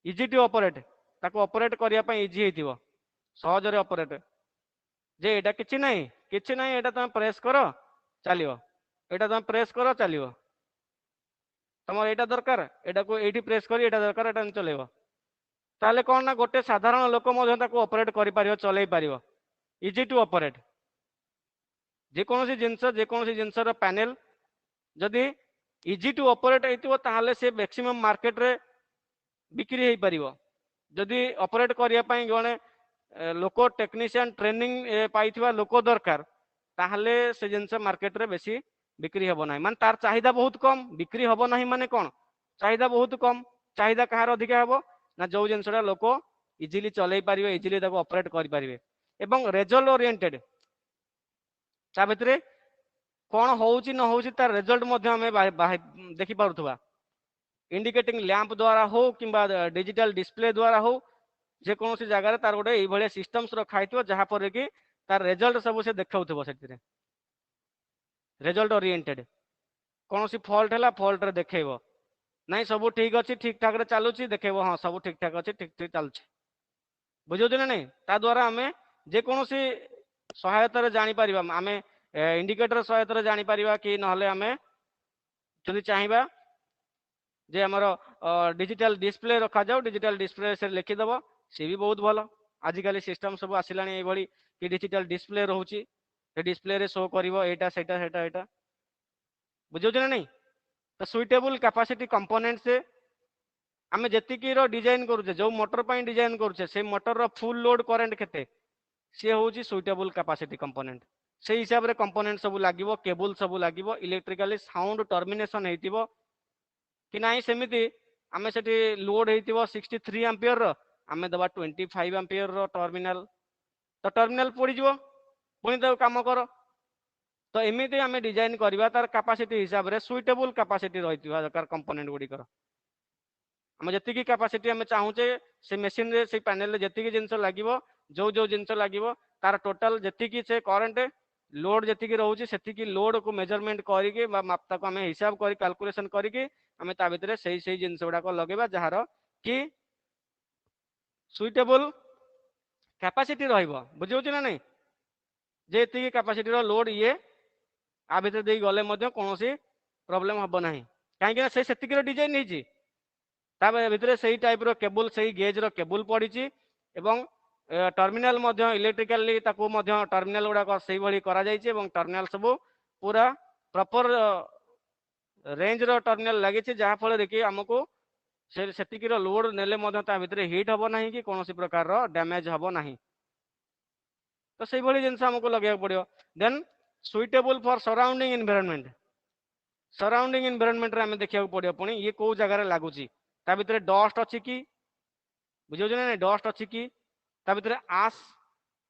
Easy to operate, ताको ऑपरेट करिया पई इजी हेतिबो, सहज रे ऑपरेट, जे एटा किछि नाही एटा तुम प्रेस करो चलियो, एटा तुम प्रेस करो चलियो, तमर एटा दरकार एटा को एठी प्रेस करी एटा दरकार एटा चलेबो। ताले कोन ना गोटे साधारण लोक मध्य ताको ऑपरेट करि पारियो, चलै पारियो, इजी टू ऑपरेट। जे कोनोसी जिंस रो पैनल जदि इजी टू ऑपरेट हेतिबो ताहाले से मैक्सिमम मार्केट रे बिक्री हो पारिबो जदि ऑपरेट करिया पई गणे लोक टेक्नीशियन ट्रेनिंग पाइथिबा लोक दरकार ताहले से जिनस मार्केट रे बेसी बिक्री हबो नाही माने तार चाहिदा बहुत कम बिक्री हबो नाही माने कोन चाहिदा बहुत कम चाहिदा कहार अधिका हबो ना जो जिनसटा लोक इजिली चलै पारिबे इजिली ताको ऑपरेट करि पारिबे एवं रिजल्ट ओरिएंटेड ता भितरे कोन होउची न होउची तार रिजल्ट मध्ये हमें देखि पारुथबा इंडिकेटिंग लैंप द्वारा हो किंबा डिजिटल डिस्प्ले द्वारा हो जे कौन सी जगह तार गोटे ये सिस्टम्स रखा है जहाँ पर कि तार रिजल्ट सब से देखाउथबो से रिजल्ट ओरिएंटेड कौन सी फॉल्ट है फॉल्ट रे देखैबो नहीं सब ठीक अच्छी ठीक ठाक रे चलुची देखैबो हाँ सब ठीक ठाक अच्छी ठीक ठीक चलुची बुझौछ ना नहीं ता द्वारा आमे जे कौन सी सहायता जानी परिबा आमे इंडिकेटर सहायता जानी परिबा कि नहले आमे जदि चाहिबा जे हमर डिजिटल डिस्प्ले रखा जाओ डिजिटल डिस्प्ले से लिखिदब सी भी बहुत भल आजिकल सिस्टम सब आसिलानी ये कि डिजिटल डिस्प्ले रोची डिस्प्ले रे शो करिवो एटा सेटा सेटा एटा बुझौछ ना नहीं तो सुइटेबल कैपेसिटी कंपोनेंट से आमे जतिकी रो डिजाइन करूचे जो मोटर पई डिजाइन करूचे से मोटर रो फुल लोड करंट केते से होची सुइटेबल कैपेसिटी कंपोनेंट से हिसाब रे कंपोनेंट सब लागिवो केबल सब लागिवो इलेक्ट्रिकली साउंड टर्मिनेशन हेतिवो कि नाही सेमिति आमे सेठी लोड हेतिवो 63 एंपियर रो आमे दबा 25 एंपियर रो टर्मिनल तो टर्मिनल पड़ी जिवो पुणी तो काम कर तो एमिति आमे डिजाइन करबा तार कैपेसिटी हिसाब रे सुइटेबल कैपेसिटी रहितिबा दरकार कंपोनेंट गुडी कर आमे जतिकी कैपेसिटी आमे चाहूचे से मशीन रे से पैनल रे जतिकी जिंस लागिवो जो जो जिंस लागिवो तार टोटल जतिकी से करंट लोड जतिकी रहउची सेतिकी लोड को मेजरमेंट करिके बा मापता को आमे हिसाब करी कैलकुलेशन करिके आमे ता भितरे सही जिंस गुडा को लगेबा जहार कि सुइटेबल कैपेसिटी रहइबो बुझियोछ ना नहीं जे एतिकी कैपेसिटी रो लोड ये आ भितर दे गले मध्य कोनोसी प्रॉब्लम हबो नाही काहे कि से सेतिकी रो डिजाइन हेची ता भितरे सही टाइप रो केबल सही गेज रो केबल पड़ीची एवं टर्मिनल मध्य इलेक्ट्रिकली ताको मध्य टर्मिनल गुडा को सही भली करा जायछि एवं टर्मिनल सब पूरा प्रॉपर रेंज रो टर्मिनल लागिछि जहा फल कि हमको सेतिकी रो लोड नेले मध्य ता भितरे हिट हबो नाही कि कोनोसी प्रकार रो डैमेज हबो नाही तो सही भली जिंस हमको लगे पड़ियो then suitable for surrounding environment रे हमें देखिया पड़ियो पुणी ये को जगह रे लागुची ता भितरे डस्ट अछि कि बुझियो जे नै डस्ट अछि कि ता भितरे आस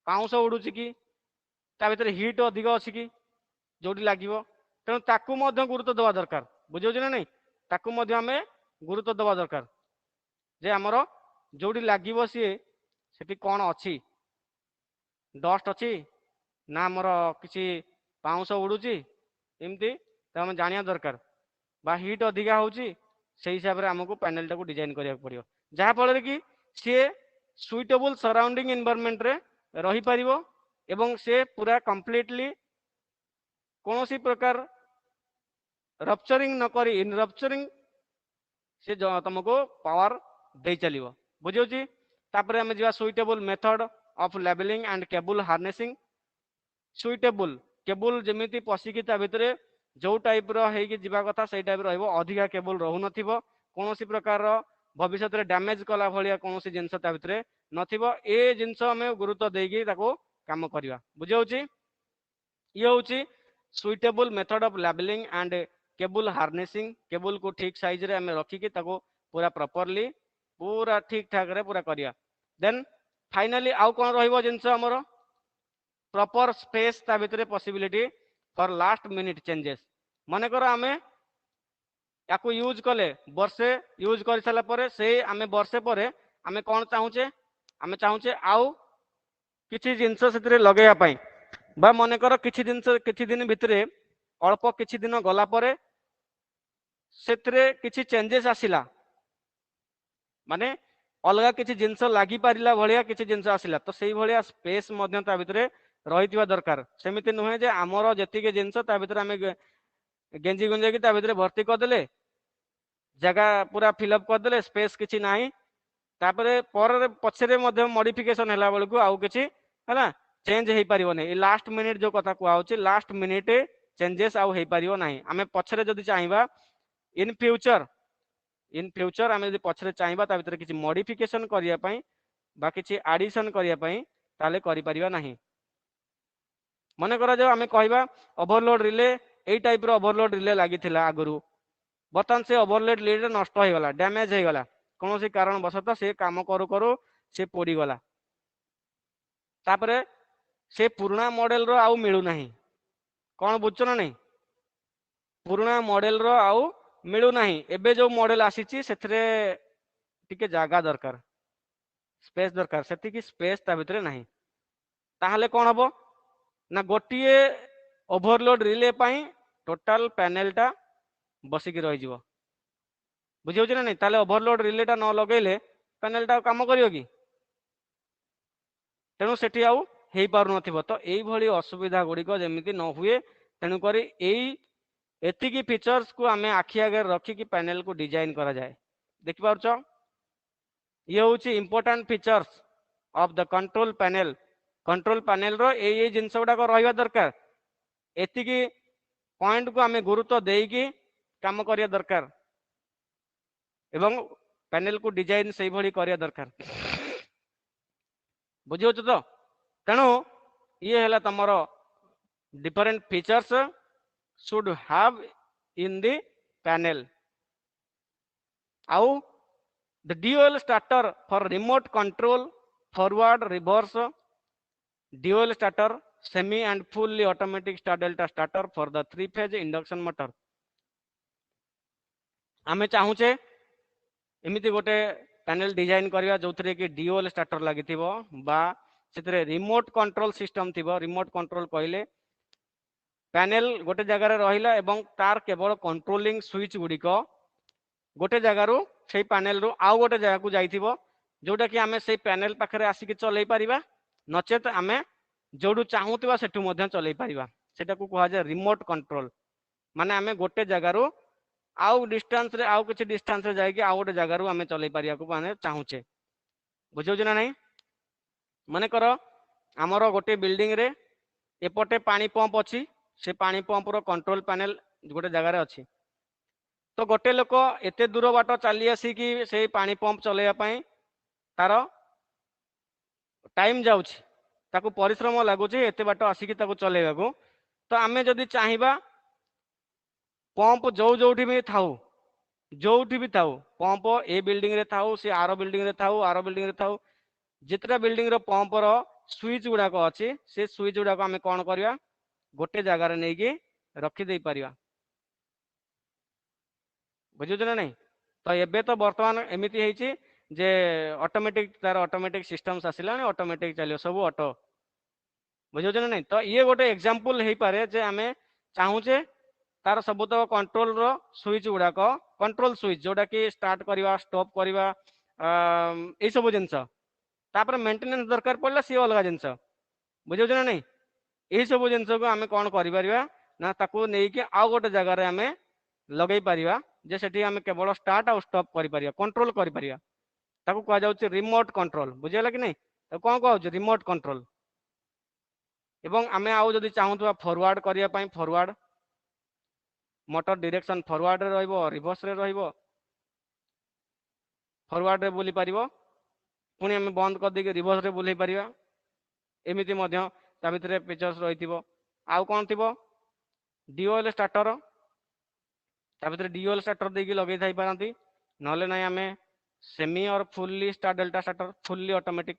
पाउंस उडुची कि ता भितरे हीट अधिक अछि कि जोडी लागिवो तेणु ताकू मध्य गुरुत्व दवा दरकार बुझियो जे नै ताकू मध्य हमें गुरुत्व दवा दरकार जे हमरो जोडी लागिवो सी सेठी कोन अछि डस्ट अछि ना हमर किछि पाउंस उडुची एमती तो हम जानिया दरकार बा हीट अधिका होची से हिसाब रे हमको पैनल टाको डिजाइन करिया पड़ियो जहा फल कि सी सुइटेबल सराउंडिंग एनवायरनमेंट रे रही परिवो एवं से पूरा कंप्लीटली कोनोसी प्रकार रप्चरिंग न करी इन रप्चरिंग से तुमको पावर दे चलिवो बुझियोची तापर हम जिवा suitable method of labelling and cable harnessing suitable cable जेमिति पसिकी ता भितरे जो टाइप रो हेकी जिबा कथा सेई टाइप रहइबो अधिका केबल रहु नथिबो कोनोसी प्रकार रो भविष्यत रे डैमेज कला भलिया कोनोसी जिंस ता भितरे नथिबो ए जिंस हमें गुरुत्व देगी ताको काम करिवा बुझियोची ये होची suitable method of labelling and cable harnessing cable को ठीक साइज रे हमें रखी कि ताको पूरा प्रॉपर्ली पूरा ठीक ठाक रे पूरा करिया देन फाइनली आउ कोन रहइबो जिंस हमरो प्रॉपर स्पेस ता भितरे possibility for last minute changes मन कर आमे याको यूज कले वर्षे यूज कर साला परे से आमे वर्षे परे आमे कोन चाहूचे आमे चाहूचे आउ किछि जिंस सेतरे लगेया पई बा मन कर किछि दिन भितरे अल्प किछि दिन गला परे सेतरे किछि चेंजेस आसिला माने अलगा किछि जिंस लागि पारिला भलिया किछि जिंस आसिला तो सेही भलिया स्पेस मध्य ता भितरे रहितिबा दरकार सेमिति नुहे जे हमरो जतिके जिंस ता भितरे आमे गेंजी गुंजे की ता भितरे भर्ती कर देले जगह पूरा फिलअप कर देले स्पेस किछि नाही तापरे पर पछरे मध्य मॉडिफिकेशन हला बेलकु आउ किछि हला चेंज हेई परिबो नै लास्ट मिनिट जो कथा कुआ होछि लास्ट मिनिट चेंजेस आउ हेई परिबो नाही आमे पछरे जदी चाहिबा इन फ्यूचर इन फ्यूचर आम जब पछरे चाहिए ता भीतर किसी मॉडिफिकेशन करिया पई बा किसी एडिशन करिया पई ताले करि परिबा नाही। मन करा जो आम कहवा ओवरलोड रिले एई टाइप रो ओवरलोड रिले लागिथिला आगुरु, बर्तमान से ओवरलोड रिले नष्ट हो गला, डैमेज हो गला, कौन सी कारण बसत से काम करू करू से पोड़ी गला, तापरे से पुराना मॉडल रो आउ मिलू नाही। कौन बुझछ ना नहीं, पुराना मॉडल रो आउ मिलू नाही। एबे जो मॉडल आसीची सेथरे टिके जागा दरकार, स्पेस दरकार, सेति की स्पेस ता भितरे नाही। ताहले कौन हबो ना गोटिए ओवरलोड रिले पाई टोटल पैनल टा बसिकी रही जिवो। बुझियो ना नहीं, ताले ओवरलोड रिले टा न लगेले पैनल टा काम करियो कि, तेणु सेठी आउ हेई पारु नथिबो। तो एई भली असुविधा गुड़िक जेमिति न हुए, तेणु करी एई एतिकी फीचर्स को आमे आखि आगे रखी कि पैनल को डिजाइन करा जाए। देखि पारुछ, ये होची important features of the control panel. Control panel रो ए जिनस गुडा रहिबा दरकार, एतिकी पॉइंट को आमे गुरुत्व देकी काम करिया दरकार एवं पैनल को डिजाइन सही भली करिया दरकार। बुझियो तो, तेणु ये हला तमरो different features should have in the panel. Now the dual starter for remote control, forward, reverse, dual starter, semi and fully automatic star delta starter for the 3-phase induction motor। आमे चाहूचे एमिति गोटे पैनल डिजाइन करिया जोथरे कि dual starter लागिथिबो बा सेतरे remote control system थिबो। Remote control कहले पैनल गोटे जगार रहिला एवं तार केवल कंट्रोलिंग स्विच गुड़िक गोटे जगार से पैनल रु आउ गोटे जगह को जाइथिबो, जोटा कि आमे से पैनल पाखरे आसिक चलै परिबा, नचेत आमे जोडू चाहूतिबा सेठु मध्य चलै परिबा। सेटा को कहा जाय रिमोट कंट्रोल। माने आमे गोटे जगार आउ डिस्टेंस रे आउ किछि डिस्टेंस रे जाइके आउ गोटे जगार आमे चलै परिया को माने चाहूचे। बुझियो ना नहीं, माने करो हमरो गोटे बिल्डिंग रे एपटे पानी पंप अछि, से पानी पंप रो कंट्रोल पैनल गोटे जगार अछि। तो गोटे लोक एते दूर बाट चली आसी कि से पानी पंप चलैया पई तार टाइम जाउछि, ताकू परिश्रम लागुछि एते बाट आसिकी ताकू चलैया को। तो आमे जदि चाहिबा पंप जो जोठी भी थाउ, जोठी भी थाउ पंप ए बिल्डिंग रे थाउ, से आरो बिल्डिंग रे थाउ, आरो बिल्डिंग रे थाउ, जितरा बिल्डिंग रो पंप रो स्विच गुडा को अछि, से स्विच गुडा को आमे कोन करिया गोटे जगार नहीं कि रखी दे पारिया। बुझुछ ना नहीं, तो एबे तो वर्तमान एमिति हेछि जे ऑटोमेटिक तार ऑटोमेटिक सिस्टम्स आसिला, ऑटोमेटिक चलियो सब ऑटो। बुझुछ ना नहीं, तो ये गोटे एग्जांपल हेई पारे जे आमे चाहूचे तार सब तो कंट्रोल रो स्विच गुडा को कंट्रोल स्विच जोटा कि स्टार्ट करवा स्टॉप करवा ए सब जिनस, तापर मेंटेनेंस दरकार पड़ला सी अलग जिनस। बुझुछ ना नहीं, यही सब जिनस को आमे कोन करि परिबा ना ताकू नै कि आउ गोटे जगह रे आमे लगै परिबा, जे सेठी आमे केवल स्टार्ट और स्टॉप करि परिबा, कंट्रोल करि परिबा। ताकू कहा जाउछ रिमोट कंट्रोल। बुझियला कि नहीं, तो कोन कहउछ रिमोट कंट्रोल। एवं आमे आउ जदि चाहूतबा फॉरवर्ड करिया पई, फॉरवर्ड मोटर डायरेक्शन फॉरवर्ड रे रहइबो, रिवर्स रे रहइबो। फॉरवर्ड रे बुली परिबो, पुनी आमे बंद कर देके रिवर्स रे बुलै परिबा। एमिति मध्य ता भितरे फीचर्स रहिथिबो। आउ कोन थिबो ड्यूअल स्टार्टर, ता भितरे ड्यूअल स्टार्टर देकी लगै थाई पारंती, नले नै आमे सेमी और fully star delta starter, fully automatic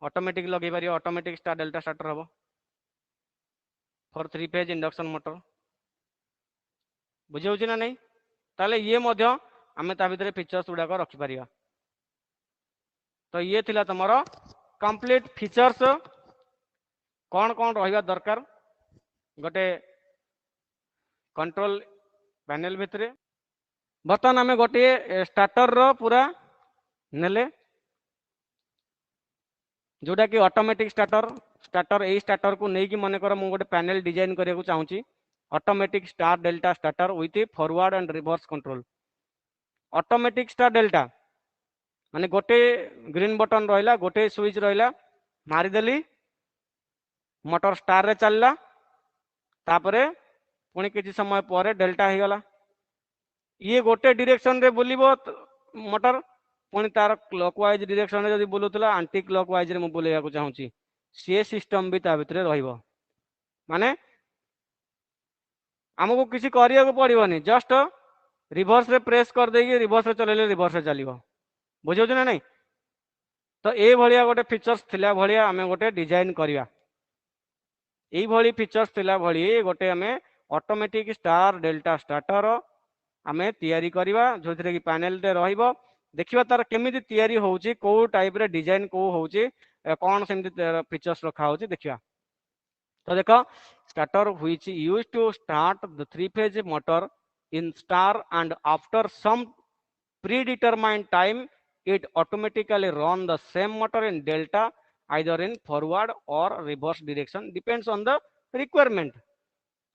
automatic लगै परियो। ऑटोमेटिक स्टार डेल्टा स्टार्टर हबो फॉर 3-phase इंडक्शन मोटर। बुझे होछि ना नहीं, ताले ये मध्य आमे ता भितरे फीचर्स गुडा को रखि परिया। तो ये थिला तमरो कंप्लीट फीचर्स कौन कौन रहिबा दरकार गोटे कंट्रोल पैनल भितरे। बर्तमान आमे गोटे स्टार्टर रो पूरा नेले, जोटा कि ऑटोमेटिक स्टार्टर। स्टार्टर ए स्टार्टर को नहीं कि मन कर मु गोटे पैनल डिजाइन करिया को चाहूची, automatic star delta starter with forward and reverse control. Automatic star delta माने गोटे ग्रीन बटन रहिला, गोटे स्विच रहिला, मारिदेली मोटर स्टार रे चलला, तापरे पुणी किछि समय पर डेल्टा हो गला। ये गोटे डायरेक्शन रे बुलिबो मोटर, पुणी तार क्लॉकवाइज डायरेक्शन रे जदी बुलुतला एंटी क्लॉकवाइज रे मु बुलेया को चाहूची, सी सिस्टम भी ता भितरे रहिबो। माने हमको किसी करिया को पड़िबनी, जस्ट रिवर्स रे प्रेस कर देगी रिवर्स रे चलेले रिवर्स रे चलिबो। बुझौ ना नहीं? तो ए भलिया गोटे फीचर्स थिला भलिया हमें गोटे डिजाइन करिया। एई भली फीचर्स थिला भली गोटे हमें ऑटोमेटिक स्टार डेल्टा स्टार्टर हमें तैयारी करिवा, जोथिरे कि पैनल रे रहिबो। देखिबा तार केमिति तैयारी होउची, को टाइप रे डिजाइन को होउची, कोन सेमति फीचर्स रखा होउची देखिबा। तो देखो, starter which use to start the 3-phase motor in star and after some predetermined time it automatically run the same motor in delta either in forward or reverse direction depends on the requirement।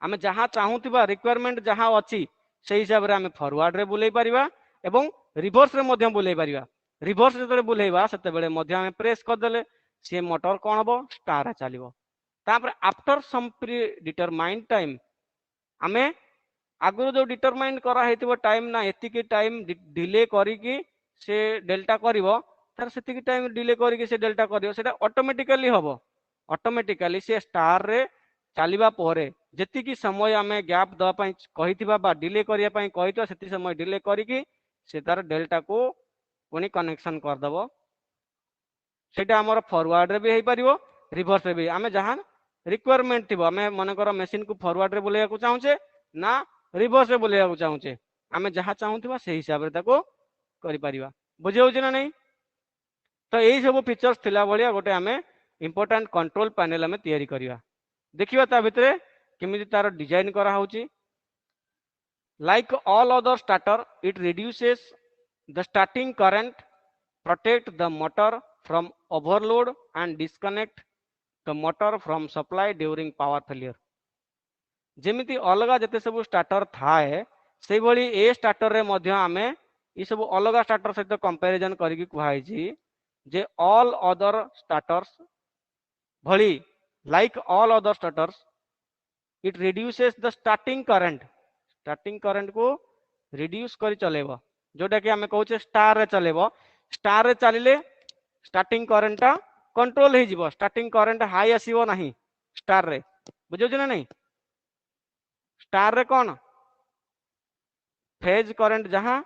आमे जहाँ चाहूथिबा requirement जहाँ अछि से हिसाब रे आमे forward रे बुलेई परिबा एवं रिवर्स रे मध्यम बुलेई परिबा। रिवर्स जतरे बुलेइबा सेते बेले मध्य आमे प्रेस कर देले से मोटर कोन हबो स्टार चलिबो। तापर after some predetermined time आमे आगु जो डिटरमाइन करा हेतिबो टाइम ना एतिकी टाइम डिले करिकी से डेल्टा करिवो, तार सेतिकी टाइम डिले करिकी से डेल्टा करिवो, सेटा ऑटोमेटिकली हबो। ऑटोमेटिकली से स्टार रे चलिबा पोरे जेतिकी समय आमे गैप दवा पई कहितिबा बा डिले करिया पई कहितो सेति समय डिले करिकी से तार डेल्टा को पुनी कनेक्शन कर दबो। सेटा हमर फॉरवर्ड रे भी हेई परिवो, रिवर्स रे भी। आमे जहां रिक्वायरमेंट थिबो, आमे मन कर मशीन को फॉरवर्ड रे बुलेया को चाहूचे ना रिवर्स रे बुलेया को चाहूचे, आमे जहां चाहूथिबा से हिसाब रे ताको करि परिबा। बुझे होचे ना नहीं? तो एई सब फीचर्स थिला बलिया गोटे आमे इंपोर्टेंट कंट्रोल पैनल आमे तैयारी करिवा। देखिबा ता भितरे केमिति तार डिजाइन करा होची। Like all other starter it reduces the starting current, protect the motor from overload and disconnect the motor from supply during power failure। जेमिति अलगा जते सब स्टार्टर थाए से भली ए स्टार्टर रे मध्य आमे ई सब अलगा स्टार्टर सहित कंपैरिजन करिकि कुहाई छी जे ऑल अदर स्टार्टर्स भली like all other starters it reduces the starting current को रिड्यूस करी चलेबो, जोटा कि आमे कहूचे स्टार रे चलेबो। स्टार रे चलिले स्टार्टिंग करंट टा कंट्रोल हे जिवो, स्टार्टिंग करंट हाई आसीबो नाही स्टार रे। बुझौ ना नहीं? स्टार रे कोन फेज करंट जहां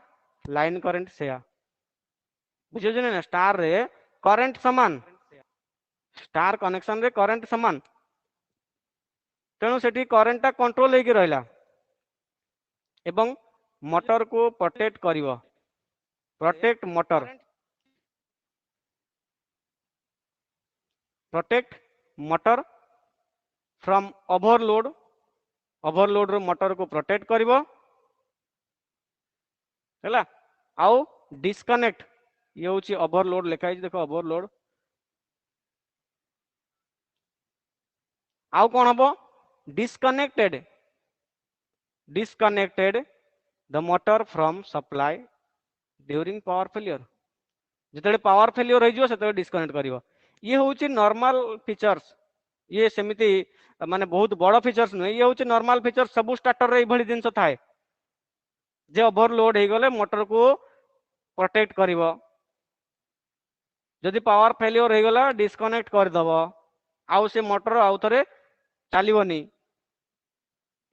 लाइन करंट सेया। बुझौ ना? स्टार रे करंट समान, स्टार कनेक्शन रे करंट समान, तेणु सेठी करंट टा कंट्रोल हेकि रहला एवं मोटर को प्रोटेक्ट करिवो। Protect motor, protect motor from overload, overload रो मोटर को प्रोटेक्ट करिवो हैला। आउ डिस्कनेक्ट, ये होची ओवरलोड लिखा है, देखो ओवरलोड। आउ कोन हबो disconnected, disconnected the motor from supply during power failure. जिते पावर फेलियर हो जिवो डिस्कनेक्ट करिवो। ये होची नॉर्मल फीचर्स, ये सेमिति माने बहुत बड़ फीचर्स नहीं, ये होची नॉर्मल फीचर्स। सब स्टार्टर रे भली जिंस थाए जे ओवरलोड हे गले मोटर को प्रोटेक्ट करिवो, जदि पावर फेलियर हो गला डिस्कनेक्ट कर दबो, आउ से मोटर आउ थरे चलिबोनी,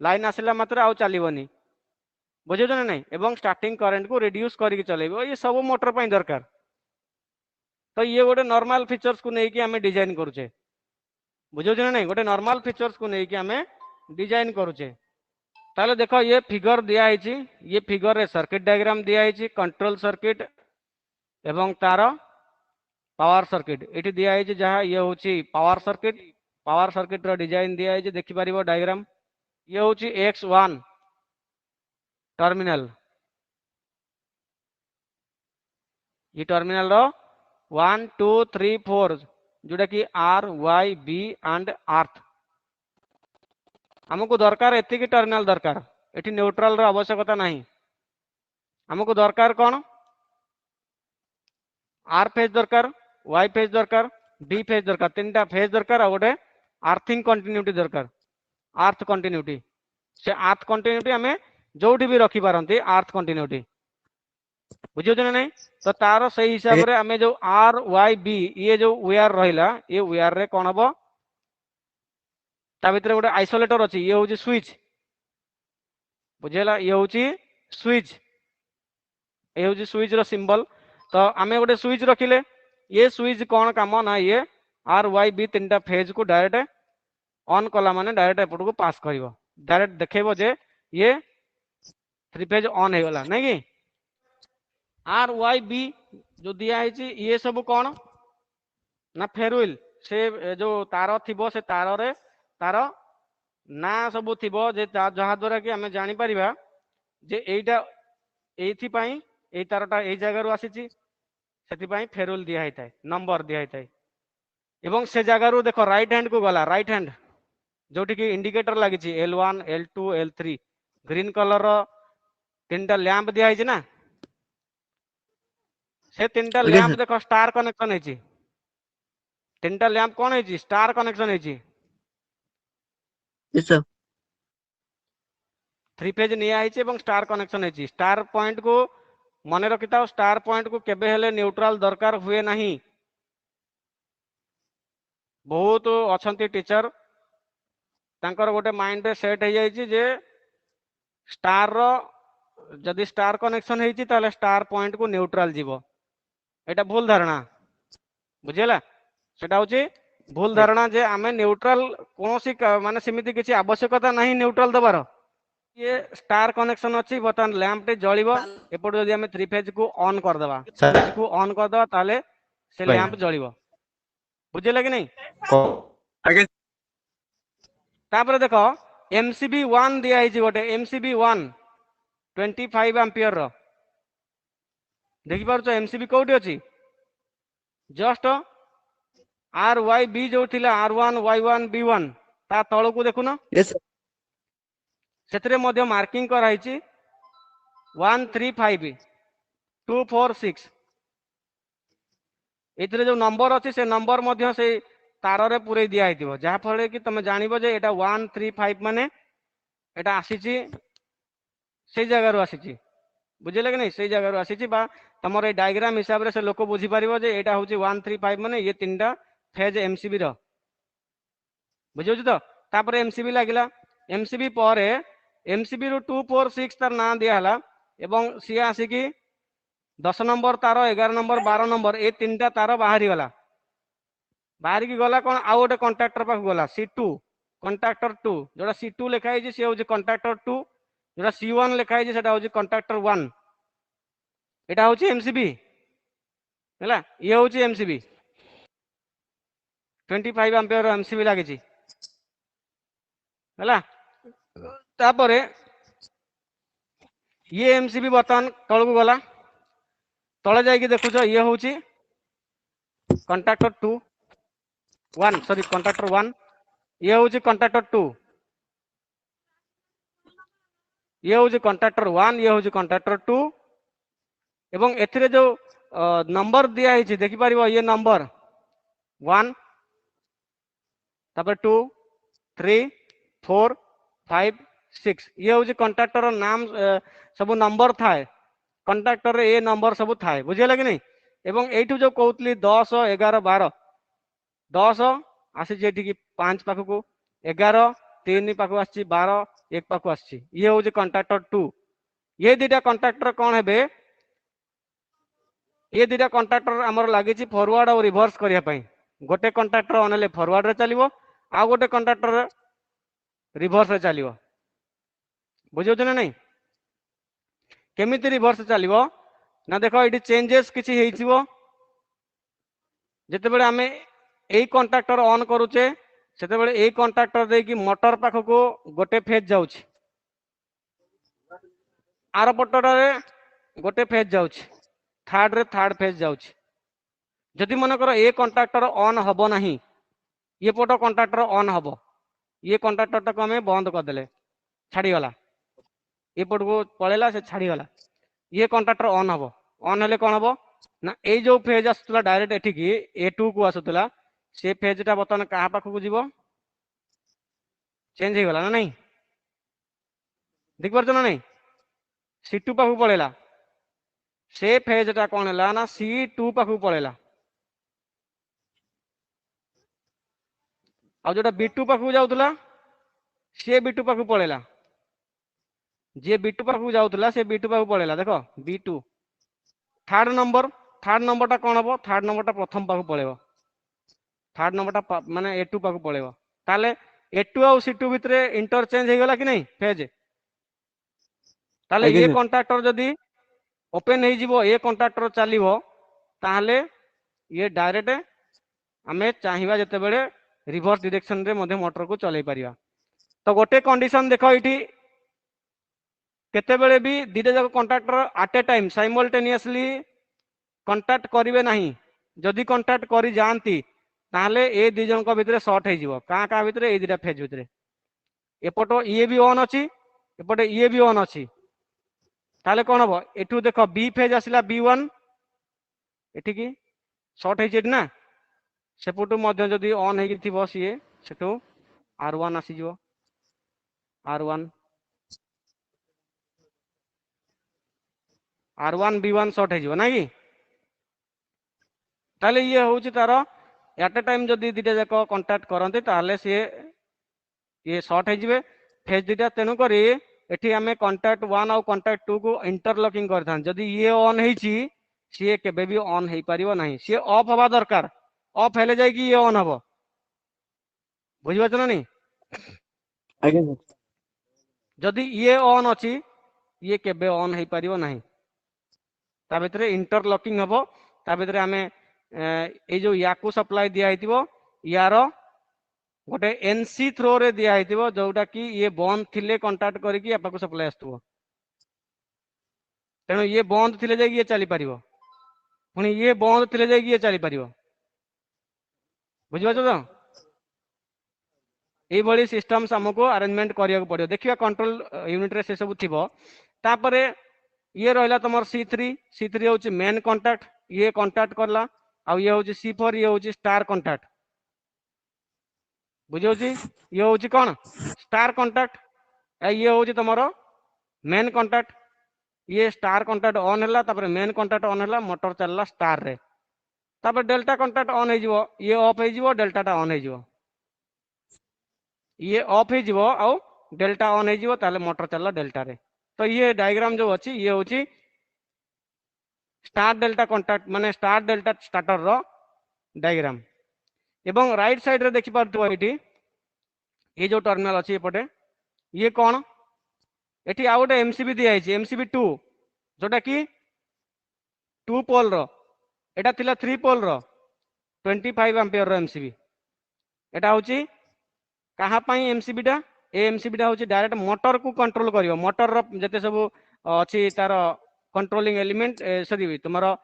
लाइन आसिला मात्र आउ चलिबोनी। बुझे ना नहीं? एवं स्टार्टिंग करंट को रिड्यूस करके चलेबो, ये सब मोटर पई दरकार। तो ये गोटे नॉर्मल फीचर्स को लेकिन आमे डिजाइन करूचे। बुझे ना नहीं? गोटे नॉर्मल फीचर्स को लेकिन आमे डिजाइन करूचे। ताले देखो ये फिगर दिया है, ये फिगर रे सर्किट डायग्राम दिया है, कंट्रोल सर्किट एवं तार पावर सर्किट एटी दिया है जहाँ ये होची पावर सर्किट। पावर सर्किट रो डिजाइन दिया है, देखि परिबो डायग्राम। ये होची X1 टर्मिनल, ये टर्मिनल रो 1 2 3 4 जोटा कि R Y B and earth. हमको दरकार एतिकी टर्मिनल दरकार, एटी न्यूट्रल रो आवश्यकता नहीं। हमको दरकार कौन आर फेज दरकार, वाई फेज दरकार, डी फेज दरकार, तीनटा फेज दरकार आ गोटे आर्थिंग कंटिन्यूटी दरकार, अर्थ कंटिन्यूटी। से अर्थ कंटिन्यूटी हमें जोठी भी रखी पारंती अर्थ कंटिन्यूटी बुझियो ना नहीं तो तार सही हिसाब रे आमे जो आर वाई बी ये जो वेयर रहिला ये वेयर रे कोन हबो ता भितर गोटे आइसोलेटर अछि ये होची स्विच बुझेला ये होची स्विच ये होची स्विच रो सिंबल तो आमे गोटे स्विच रखिले ये स्विच कोन काम ना ये आर वाई बी तीनटा फेज को डायरेक्ट ऑन कला माने डायरेक्ट एपट को पास करिवो डायरेक्ट देखेबो जे ये थ्री फेज ऑन हे गला नै कि आर वाई बी जो दिया है ये सब कौन ना फेरविल से जो तार थिबो से तार रे तार ना सब थिबो जे जहा द्वारा कि हमें जानि परिबा जे एइटा एथि पई ए तारटा ए जगह रु आसीची सेति पई फेरविल दिया है नंबर दिया है एवं से जगह रु देखो राइट हैंड को गला राइट हैंड जोटी कि इंडिकेटर लागी L1 L2 L3 green colour रो तीनटा लैंप दिया है ना से तीनटा लैंप देखो स्टार कनेक्शन है तीनटा लैंप कौन है स्टार कनेक्शन है थ्री फेज निया है स्टार कनेक्शन है स्टार पॉइंट को मन रखि था स्टार पॉइंट को केबे हेले न्यूट्रल दरकार हुए नहीं बहुत अच्छी टीचर तांकर गोटे माइंड रे सेट हो जाइए जे स्टार रो जदि स्टार कनेक्शन है ताले स्टार पॉइंट को न्यूट्रल जीवो एटा भूल धारणा बुझेला सेटा होची भूल धारणा जे आमे न्यूट्रल कोनोसी माने सिमिति किछि आवश्यकता नहीं न्यूट्रल दबार ये स्टार कनेक्शन अछि बतन लैंप टे जळिबो एपट जदि आमे थ्री फेज को ऑन कर देबा फेज को ऑन कर देबा ताले से लैंप जळिबो बुझेला कि नहीं आगे तापर देखो एमसीबी 1 दिया है गोटे एमसीबी 1 25 एम्पियर रो देखि पारछो एमसीबी कोठी अछि जस्ट आर वाई बी जो थिला R1 Y1 B1 ता तळ को देखुनो यस सेतरे मध्य मार्किंग कराई छी 135 246 एतरे जो नंबर अछि से नंबर मध्य से तार रे पुरे दिया हितिबो जहा फळे कि तमे जानिबो जे एटा 135 माने एटा आसीची से जगह रो आसीची बुझिले कि नहीं से जगह रो आसीची बा तमर ए डायग्राम हिसाब रे से लोक बुझी पारिबो जे एटा होची 135 माने ये तीनटा फेज एमसीबी रो बुझियो तो तापर एमसीबी लागिला एमसीबी परे एमसीबी रो 246 तार ना दिया हला एवं सी आसी कि 10 नंबर तार 11 नंबर 12 नंबर ए तीनटा तार बाहरी गला बाहरी की गला कोन आ गोटे कॉन्ट्रैक्टर पाक गला C2 कॉन्ट्रैक्टर 2 जोड़ा C2 लिखा है से होची कॉन्ट्रैक्टर 2 जोड़ा C1 लिखा है सेटा होची कॉन्ट्रैक्टर 1 एटा होची एमसीबी हैला ये होची एमसीबी 25 एम्पियर एमसीबी लागी छी हैला तापरे ये एमसीबी बर्तमान तल को गला तले जाई देखुछ ये होची कॉन्ट्रैक्टर 2 1 सॉरी कॉन्ट्रैक्टर 1 ये होची कॉन्ट्रैक्टर 2 ये होची कॉन्ट्रैक्टर 1 ये होची कॉन्ट्रैक्टर 2 एवं एथिरे जो नंबर दिया है देखि पारिबो ये नंबर 1 तापर 2 3 4 5 6 ये होची कॉन्ट्रैक्टर नाम सब नंबर थाए कॉन्ट्रैक्टर ए नंबर सब थाए बुझियला कि नहीं एवं एठु जो कहउतली 10 11 12 10 आसी जेठी कि 5 पाख को 11 3 पाख आसी 12 1 पाख आसी ये होची कॉन्ट्रैक्टर 2 ये दिटा कॉन्ट्रैक्टर कोन हेबे ये दिटा कॉन्ट्रैक्टर हमर लागि छी फॉरवर्ड और रिवर्स करिया पई गोटे कॉन्ट्रैक्टर अनले फॉरवर्ड रे चलिबो आ गोटे कॉन्ट्रैक्टर रिवर्स रे चलिबो बुझियो ना नहीं केमिति रिवर्स चलिबो ना देखो एटी चेंजेस किछि हेइथिबो जेते बेले हमें एई कॉन्ट्रैक्टर ऑन करूचे सेते बेले एई कॉन्ट्रैक्टर दे कि मोटर पाख को गोटे फेज जाउछि आर पटर रे गोटे फेज जाउछि थर्ड रे थर्ड फेज जाउछि जदि मन कर ए कॉन्ट्रैक्टर ऑन हबो नहीं ये पट कॉन्ट्रैक्टर ऑन हबो ये कॉन्ट्रैक्टर टाको हमें बंद कर देले छाड़ी गला ये पट को पळेला से छाड़ी गला ये कॉन्ट्रैक्टर ऑन हबो ऑन हेले कोन हबो ना ए जो फेज आसुतला डायरेक्ट एठी की A2 को आसुतला से फेज टा बतन कहा पाख को जीवो चेंज हे गला ना नहीं देख परछ ना नहीं C2 पाखु पळेला से फेज टा कोन हला ना C2 पाखु पळेला आ जोटा B2 पाखु जाउतला से B2 पाखु पळेला जे B2 पाखु जाउतला से B2 पाखु पळेला देखो B2 थर्ड नंबर टा कोन हबो थर्ड नंबर टा प्रथम पाखु पळेबो थर्ड नंबर टा माने A2 पाखु पळेबो ताले A2 और C2 भितरे इंटरचेंज हे गला कि नहीं फेज ताले ये कॉन्टैक्टर जदी ओपन हे जिवो ए कॉन्टैक्टर चलिवो ताले ये डायरेक्ट आमे चाहिबा जते बेले रिवर्स डायरेक्शन रे मध्ये मोटर को चलै परिबा तो गोटे कंडीशन देखो इठी केते बेले भी दिटे जाक contactor at a time simultaneously contact करिवे नहीं जदी कॉन्टैक्ट करि जानती ताले ए दि जन को भितरे शॉर्ट हे जिवो का भितरे ए दिटा फेज भितरे एपटो ये भी ऑन अछि एपटे ये भी ऑन अछि ताले कोन हबो एठू देखो बी फेज आसिला B1 एठी की शॉर्ट हे जेट ना सेपटू मध्य जदी ऑन हे थिबो सीए सेटू R1 आसी जिवो R1 R1 B1 शॉर्ट हे जिवो ना कि ताले ये होउची तारो एट ए टाइम जदी दिटा जाको कांटेक्ट करंते ताले से ये शॉर्ट हे जिवे फेज दिटा तेनु करी एठी हमें कांटेक्ट 1 और कांटेक्ट 2 को इंटरलॉकिंग करथान जदी ये ऑन हेची सी केबे भी ऑन हे परिबो नाही सी ऑफ हवा दरकार ऑफ हेले जाय कि ये ऑन हबो बुझि पाछ ना नहीं आगे सर जदी ये ऑन अछि ये केबे ऑन हे परिबो नाही ता भितरे इंटरलॉकिंग हबो ता भितरे हमें ए जो याकू सप्लाई दिया हेतिबो यारो गोटे एनसी थ्रो रे दिया हेतिबो जोटा कि ये बंद थिले कांटेक्ट करिकि आपको सप्लाई आस्तुबो तेनो ये बंद थिले जाय ये चली परिबो पुनी ये बंद थिले जाय ये चली परिबो बुझि पाछ तो ए बड़ी सिस्टम्स हमको अरेंजमेंट करिया को पड़ियो देखिया कंट्रोल यूनिट रे से सब थिबो तापरे ये रहला तमर C3 होची मेन कांटेक्ट ये कांटेक्ट करला आ ये होची C4 ये होची स्टार कांटेक्ट बुझियो छी ये होची कोन स्टार कांटेक्ट ये होची तमरो मेन कांटेक्ट ये स्टार कांटेक्ट ऑन हला तापर मेन कांटेक्ट ऑन हला मोटर चलला स्टार रे तापर डेल्टा कांटेक्ट ऑन हे जिवो ये ऑफ हे जिवो डेल्टा टा ऑन हे जिवो ये ऑफ हे जिवो आ डेल्टा ऑन हे जिवो ताले मोटर चलला डेल्टा रे तो ये डायग्राम जो अछि ये होची स्टार डेल्टा कांटेक्ट माने स्टार डेल्टा स्टार्टर रो डायग्राम एवं राइट साइड रे देखि पारथु एठी ये जो टर्मिनल अछि एपटे ये कोन एठी आ गोटे एमसीबी दिया है एमसीबी 2 जोटा कि 2 पोल रो एटा थिला 3 पोल रो 25 एम्पियर रो एमसीबी एटा होची कहा पई एमसीबी टा ए एमसीबी टा होची डायरेक्ट मोटर को कंट्रोल करियो मोटर रो जते सब अछि तार कंट्रोलिंग एलिमेंट सॉरी तुम्हारा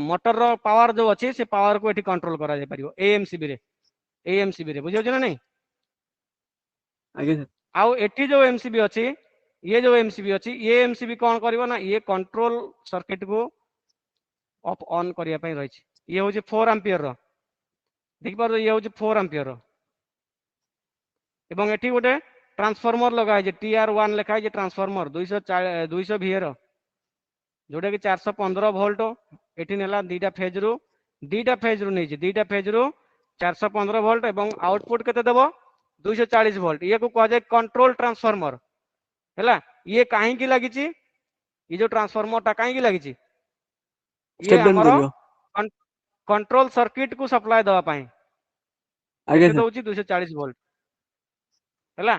मोटर रो पावर जो अछि से पावर को एठी कंट्रोल करा जाय परियो एएमसीबी रे बुझियो ना नहीं आगे सर आउ एठी जो एमसीबी अछि ये जो एमसीबी अछि ये एमसीबी कोन करिवो ना ये कंट्रोल सर्किट को ऑफ ऑन करिया पई रहि ये होची 4 एम्पियर रो देखि पारो ये होची 4 एम्पियर रो एवं एठी गोटे ट्रांसफार्मर लगा है TR1 लिखा है ट्रांसफार्मर 200 VA रो जोटा कि 415 वोल्ट एठी नेला दीटा फेज रु नै छी दीटा फेज रु 415 वोल्ट एवं आउटपुट केते देबो 240 वोल्ट ये को कह जाय कंट्रोल ट्रांसफार्मर हैला ये काहे की लागि छी ये जो ट्रांसफार्मर टा काहे की लागि छी ये हमरो कंट्रोल सर्किट को सप्लाई दवा पाए आगे केते दोची 240 वोल्ट हैला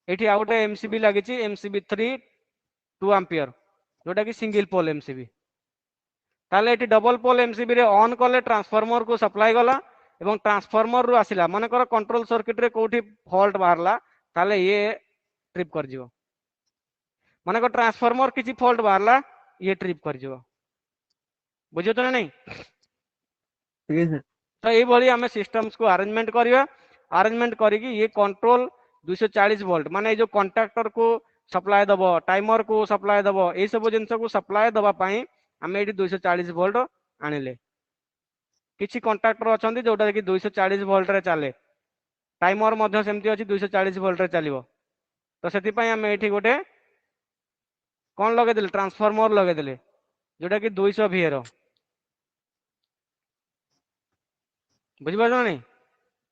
एठी आ गोटे एमसीबी लागि छी एमसीबी 3 2 एम्पियर जोटा कि सिंगल पोल एमसीबी ताले एठी डबल पोल एमसीबी रे ऑन कले ट्रांसफार्मर को सप्लाई गला एवं ट्रांसफार्मर रु आसिला माने कर कंट्रोल सर्किट रे कोठी फॉल्ट बाहरला ताले ये ट्रिप कर जिवो माने कर ट्रांसफार्मर किछि फॉल्ट बाहरला ये ट्रिप कर जिवो बुझियो त नहीं आगे सर तो ए भली हमें सिस्टम्स को अरेंजमेंट करिया अरेंजमेंट करिकि ये कंट्रोल 240 वोल्ट माने जो कॉन्टैक्टर को सप्लाई दबो टाइमर को सप्लाई दबो ए सब जिंस को सप्लाई दबा पई हमें एठी 240 वोल्ट आनिले किछि कॉन्टैक्टर अछंती जोटा कि 240 वोल्ट रे चले टाइमर मध्य सेमती अछि 240 वोल्ट रे चलिबो तो सेति पई हमें एठी गोटे कौन लगे ट्रांसफॉर्मर लगे जोटा कि 200 VA रो बुझिपार ना नहीं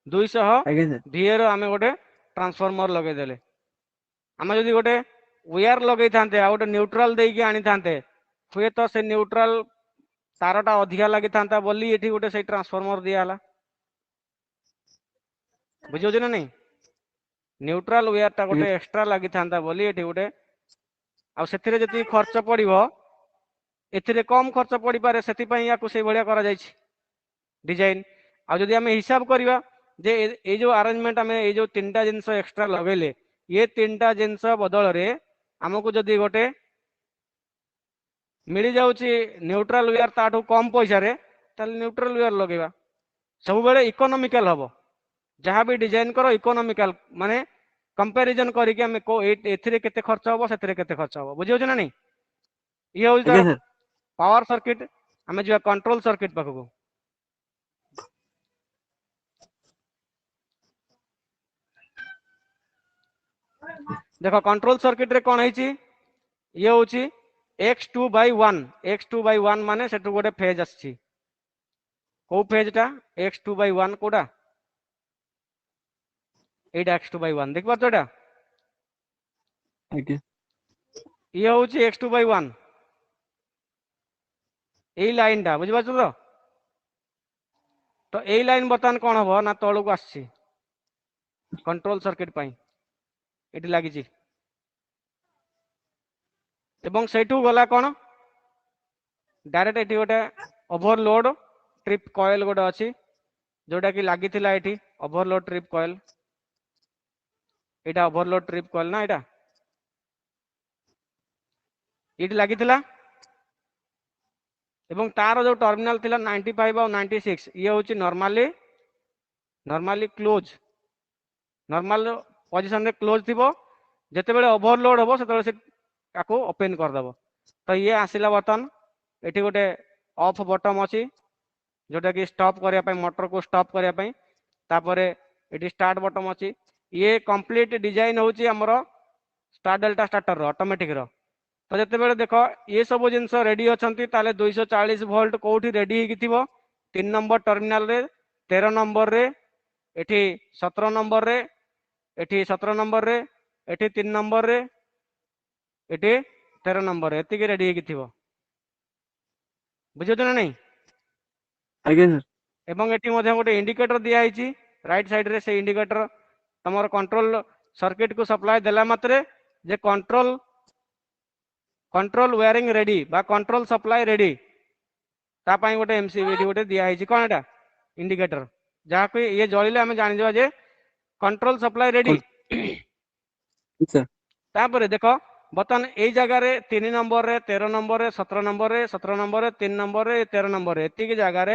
200 ଆଜ୍ଞା ସାର୍ VA रो आमे गोटे ट्रांसफॉर्मर लगे आम जदि गोटे वायर लगे था गोटे न्यूट्राल देकी आनी था हुए तो से न्यूट्राल तारटा अधिका लगी था बोली ये गोटे से ट्रांसफॉर्मर दिया बुझे ना नहीं न्यूट्राल वायर टा गोटे एक्स्ट्रा लगी था बोली ये गोटे आउ जी खर्च पड़ो एथिरे कम खर्च पड़ पारे से भाया करा डिजाइन आदि आम हिसाब करवा जे ये जो अरेंजमेंट आम ये जो 3टा जिनस एक्स्ट्रा लगेले ये 3टा जिनस बदल रे आमको जदि गोटे मिल जाऊँगी न्यूट्राल वेयर ताठू कम पैसा रे ताले न्यूट्राल वेयर लगेगा सब बेले इकोनॉमिकल हम जहाँ भी डिजाइन करो इकोनॉमिकल माने कंपैरिजन करके आम एथिरे केते खर्च हम से केते खर्च हम बुझे ना नहीं ये हूँ ଆଜ୍ଞା तार ସାର୍ पावर सर्किट आम जा कंट्रोल सर्किट पाखक देख कंट्रोल सर्किट रे कौन है ये हूँ x2/1 x2/1 माने सेठू गोटे फेज आसी कौ फेजटा x2/1 कोटा एटा x2/1 देख पार्छ एटा ଆଜ୍ଞା ये हूँ x2/1 यही लाइन टा बुझी पार्छ तो यही लाइन बर्तमान कौन हम ना तलू आसी कंट्रोल सर्किट पाई ये लगी एवं सेठू गला कौन डायरेक्ट ये गोटे ओभरलोड ट्रिप कॉइल गोटे अच्छी जोटा कि लगी ये ओभरलोड ट्रिप कॉइल यहाँ ओभरलोड ट्रिप कॉइल ना यहाँ ये लगी एवं तार जो टर्मिनाल थिला 95 और 96 ये हूँ नॉर्मली क्लोज नॉर्मल पोजीशन रे क्लोज थी जिते बड़े ओभरलोड हम से ओपन करदेव तो ये आसला बर्तन ये गोटे ऑफ बटन अच्छी जोटा कि स्टॉप करने मोटर को स्टॉप करने ये स्टार्ट बटन अच्छी ये कंप्लीट डिजाइन हूँ आमर स्टार डेल्टा स्टार्टर ऑटोमेटिक रो तो जिते बड़े देख ये सब जिन रेडी अच्छा 240 वोल्ट कौटी रेडी हो 3 नंबर टर्मिनाल रे 13 नंबर रे एठी 17 नंबर रे एठी 17 नंबर रे एठी 3 नंबर रे एठी 13 नंबर रे एति रेडी हो बुझे ना नहीं ଆଜ୍ଞା ସାର୍ एवं एठी मध्य गोटे इंडिकेटर दिया है राइट साइड रे से इंडिकेटर तमर कंट्रोल सर्किट को सप्लाई देला मात्रे जे कंट्रोल वायरिंग रेडी बा कंट्रोल सप्लाई रेडी तापाई गोटे एमसीबी गोटे दिया है कौन एटा इंडिकेटर जहाँ को ये जलिले आम जान जे कंट्रोल सप्लाई रेडी ସାର୍ तापर देख बर्तमान यही जगार 3 नंबर रे 13 नंबर रे 17 नंबर रे 17 नंबर रे 3 नंबर रे 13 नंबर रे एति जगार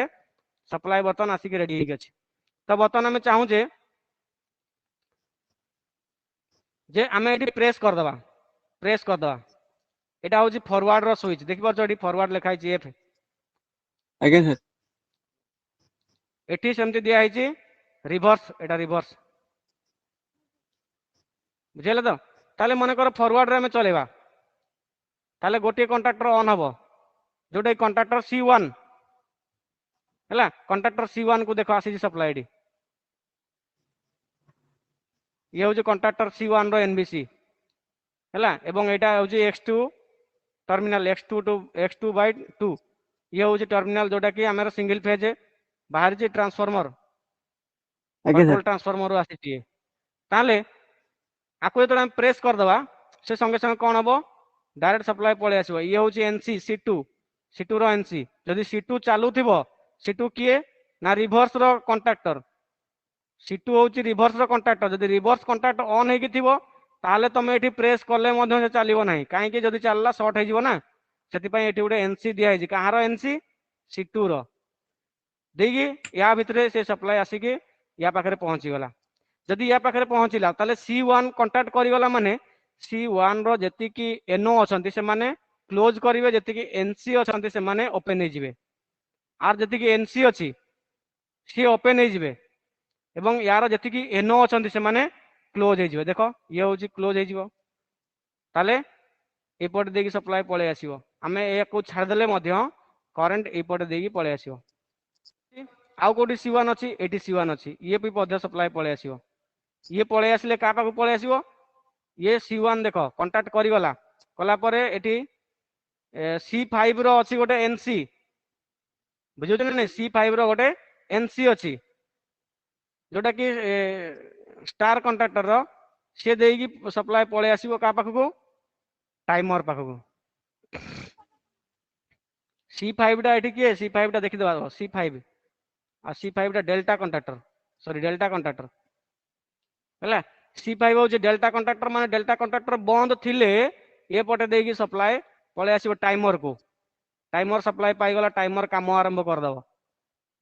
सप्लाई बर्तमान आसिक रेडी हो तो बर्तमान आम चाहूजे जे आम ये प्रेस करदे यहाँ हूँ फरवर्ड रो स्विच देखि पार्छ ये फरवर्ड लिखाई एफ ଆଜ୍ଞା ସାର୍ एठी सेमती दिया है रिवर्स एटा रिवर्स बुझे तो ताले मन कर फरवर्ड रे चलेबा ताले गोटे कंट्राक्टर ऑन हम जोटा कंट्राक्टर C1 है कंट्राक्टर C1 को देख आसी सप्लाई ये हूँ कंट्राक्टर C1 रो एनबीसी है एवं यहाँ हूँ X2 टर्मिनाल X2/2 ये हूँ टर्मिनाल जोटा कि आम सिंगल फेज बाहर ट्रांसफॉर्मर ଆଜ୍ଞା कंट्रोल ସାର୍ ट्रांसफॉर्मर आसी ताले आपको जो प्रेस करदे से संगे संगे कौन हम डायरेक्ट सप्लाई पलि आस ये हूँ एनसी C2 रो एनसी जदि C2 चालू C2 किए ना रिवर्स रो कंट्राक्टर C2 हूँ रिवर्स रो कंट्राक्टर जदि रिवर्स कंट्राक्टर ऑन हो ताले तुम ये प्रेस कले चलो ना कहीं जदि चलला सर्ट हो से गोटे एनसी दिखाई कହାର एनसी C2 रो देगी या भितर से सप्लाई आसिक या पाखे पहुँचीगला जदि या पाखे पहुँचला ताले C1 कंटाक्ट करगला माने C1 रो जेतिकी एनओ अछंती से माने क्लोज करिवे जेतिकी एनसी अछंती से माने ओपन हो जिवे आर जेतिकी एनसी अछि सी ओपन हो जिवे एवं यार जेतिकी एनओ अछंती से माने क्लोज हो जिवे देखो ये होची क्लोज हो जिवो ताले एपटे देकी सप्लाई पळे आसीबो आमे एको छाडदेले मध्य करंट एपटे देकी पळे आसीबो आउ कोठी C1 अछि एठी C1 अछि ये भी मध्य सप्लाई पळे आसीबो ये पळे आसले का पाखु पळे आसीबो ये C1 देखो कांटेक्ट करि गला कला परे एठी C5 रो अछि गोटे NC बुझुछ नै C5 रो गोटे NC अछि जोटा कि स्टार कंडक्टर रो से देकी सप्लाई पळे आसीबो का पाखु टाइमर पाखु C5 टा एठी के C5 टा देखि देबा C5 आ C5 टा delta conductor sorry delta conductor हैला C5 हो डेल्टा कंडक्टर माने डेल्टा कंडक्टर बंद थिले ए पटे देकी सप्लाई पळे आसीबो टाइमर को टाइमर सप्लाई पाई गला टाइमर काम आरंभ कर दबो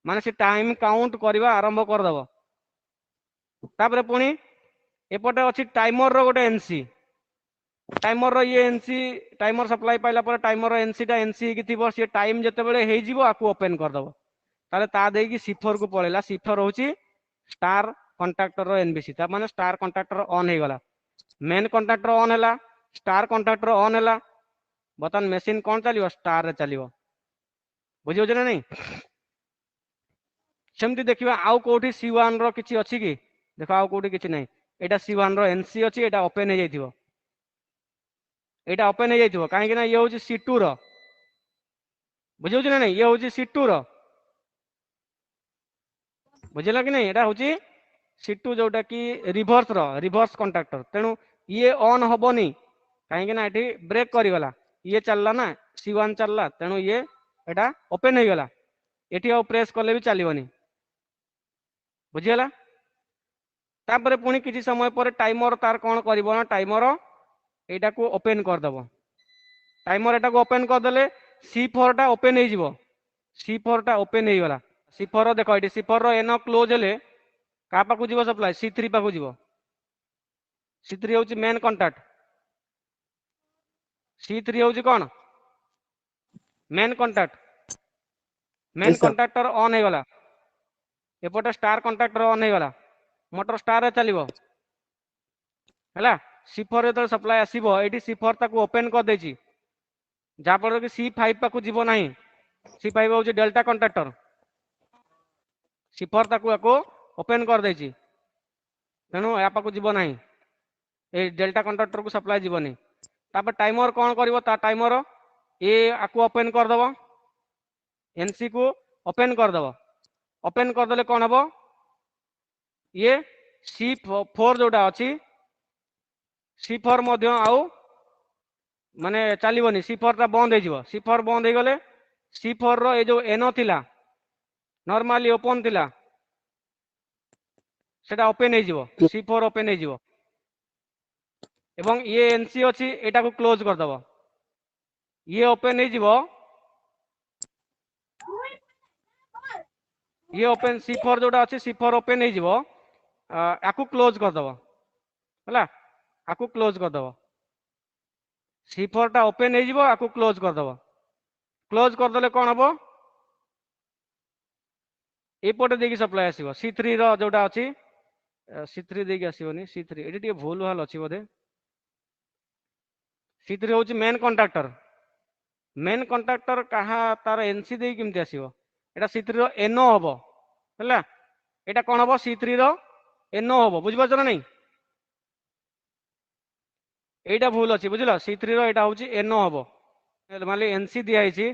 माने से टाइम काउंट करबा आरंभ कर दबो तापरे पुनी एपटे अछि टाइमर रो गोटे एनसी टाइमर रो ये एनसी टाइमर सप्लाई पाइला पर टाइमर रो एनसी टा एनसी की थिबो से टाइम जते बेले हे जिवो आकु ओपन कर दबो ताले ता देकी C4 को पळेला C4 होची स्टार कंडक्टर रो एनबीसी ता माने स्टार कंडक्टर ऑन हे गला मेन कंडक्टर ऑन हैला स्टार कंडक्टर ऑन हैला बतन मशीन कोन चलियो स्टार रे चलियो बुझियो जे नहीं सेमती देखिबा आउ कोठी C1 रो किछि अछि कि देखो आउ कोठी किछि नहीं एटा C1 रो एनसी अछि एटा ओपन हे जाइथिबो एटा ओपन हे जाइथिबो काहे कि ना ये होची C2 रो बुझियो जे नहीं ये होची C2 रो बुझिला कि नहीं एटा होची C2 जोटा कि रिवर्स कंडक्टर तेनु ये ऑन हबोनी काहे कि ना एठी ब्रेक करि गला ये चलला ना C1 चलला तेनु ये एटा ओपन हे गला एठी आ प्रेस करले भी चलिबोनी बुझिला तापरे पुनी किछि समय पर टाइमर तार कोन करबो ना टाइमर एटा को ओपन कर दबो टाइमर एटा को ओपन कर देले C4 टा ओपन हे जिवो C4 टा ओपन हे गला C4 देखो एठी C4 रो एनो क्लोज हेले का पाखु जिवो सप्लाई C3 पाखु जिवो C3 होची मेन कांटेक्ट C3 होची कोन मेन Yes, sir. कांटेक्टर ऑन हे गला एपटे स्टार कांटेक्टर ऑन हे गला मोटर स्टार रे चलिबो हैला C4 रे सप्लाई आसीबो एठी C4 ताकू ओपन कर देची जा पर कि C5 पाखु जिवो नाही C5 होची डेल्टा कांटेक्टर C4 ताकू आको ओपन कर देची तेनु या पाखु जिवो नाही ए डेल्टा कंडक्टर को सप्लाई जीवनी तापर टाइमर कोन करबो ता टाइमर ए आकु ओपन कर दबो एनसी को ओपन कर दबो ओपन कर देले कोन हबो ये C4 जोटा अछि C4 मध्य आउ माने चलिबोनी C4 ता बंद हे जिवो C4 बंद हे गले C4 रो ए जो एनो थिला नॉर्मली ओपन थिला सेटा ओपन हे जिवो C4 ओपन हे जिवो एवं ये एनसी अछि एटा को क्लोज कर दबो ये ओपन हे जिवो ये ओपन C4 जोटा अछि C4 ओपन हे जिवो आकु क्लोज कर दबो हला आकु क्लोज कर दबो C4 टा ओपन हे जिवो आकु क्लोज कर दबो क्लोज कर देले कोन हबो एपटे देकी सप्लाई आसीबो C3 रो जोटा अछि C3 देकी आसीबोनी C3 एटी टे भूल भाल अछि बोधे C3 होची मेन कंडक्टर कहा तार एनसी देकी किमती आसीबो एटा C3 रो एनो हबो हला एटा कोन हबो C3 रो एनो हबो बुझि पाछो ना नहीं एटा भूल अछि बुझिलो C3 रो एटा होची एनो हबो माली एनसी दिया हिची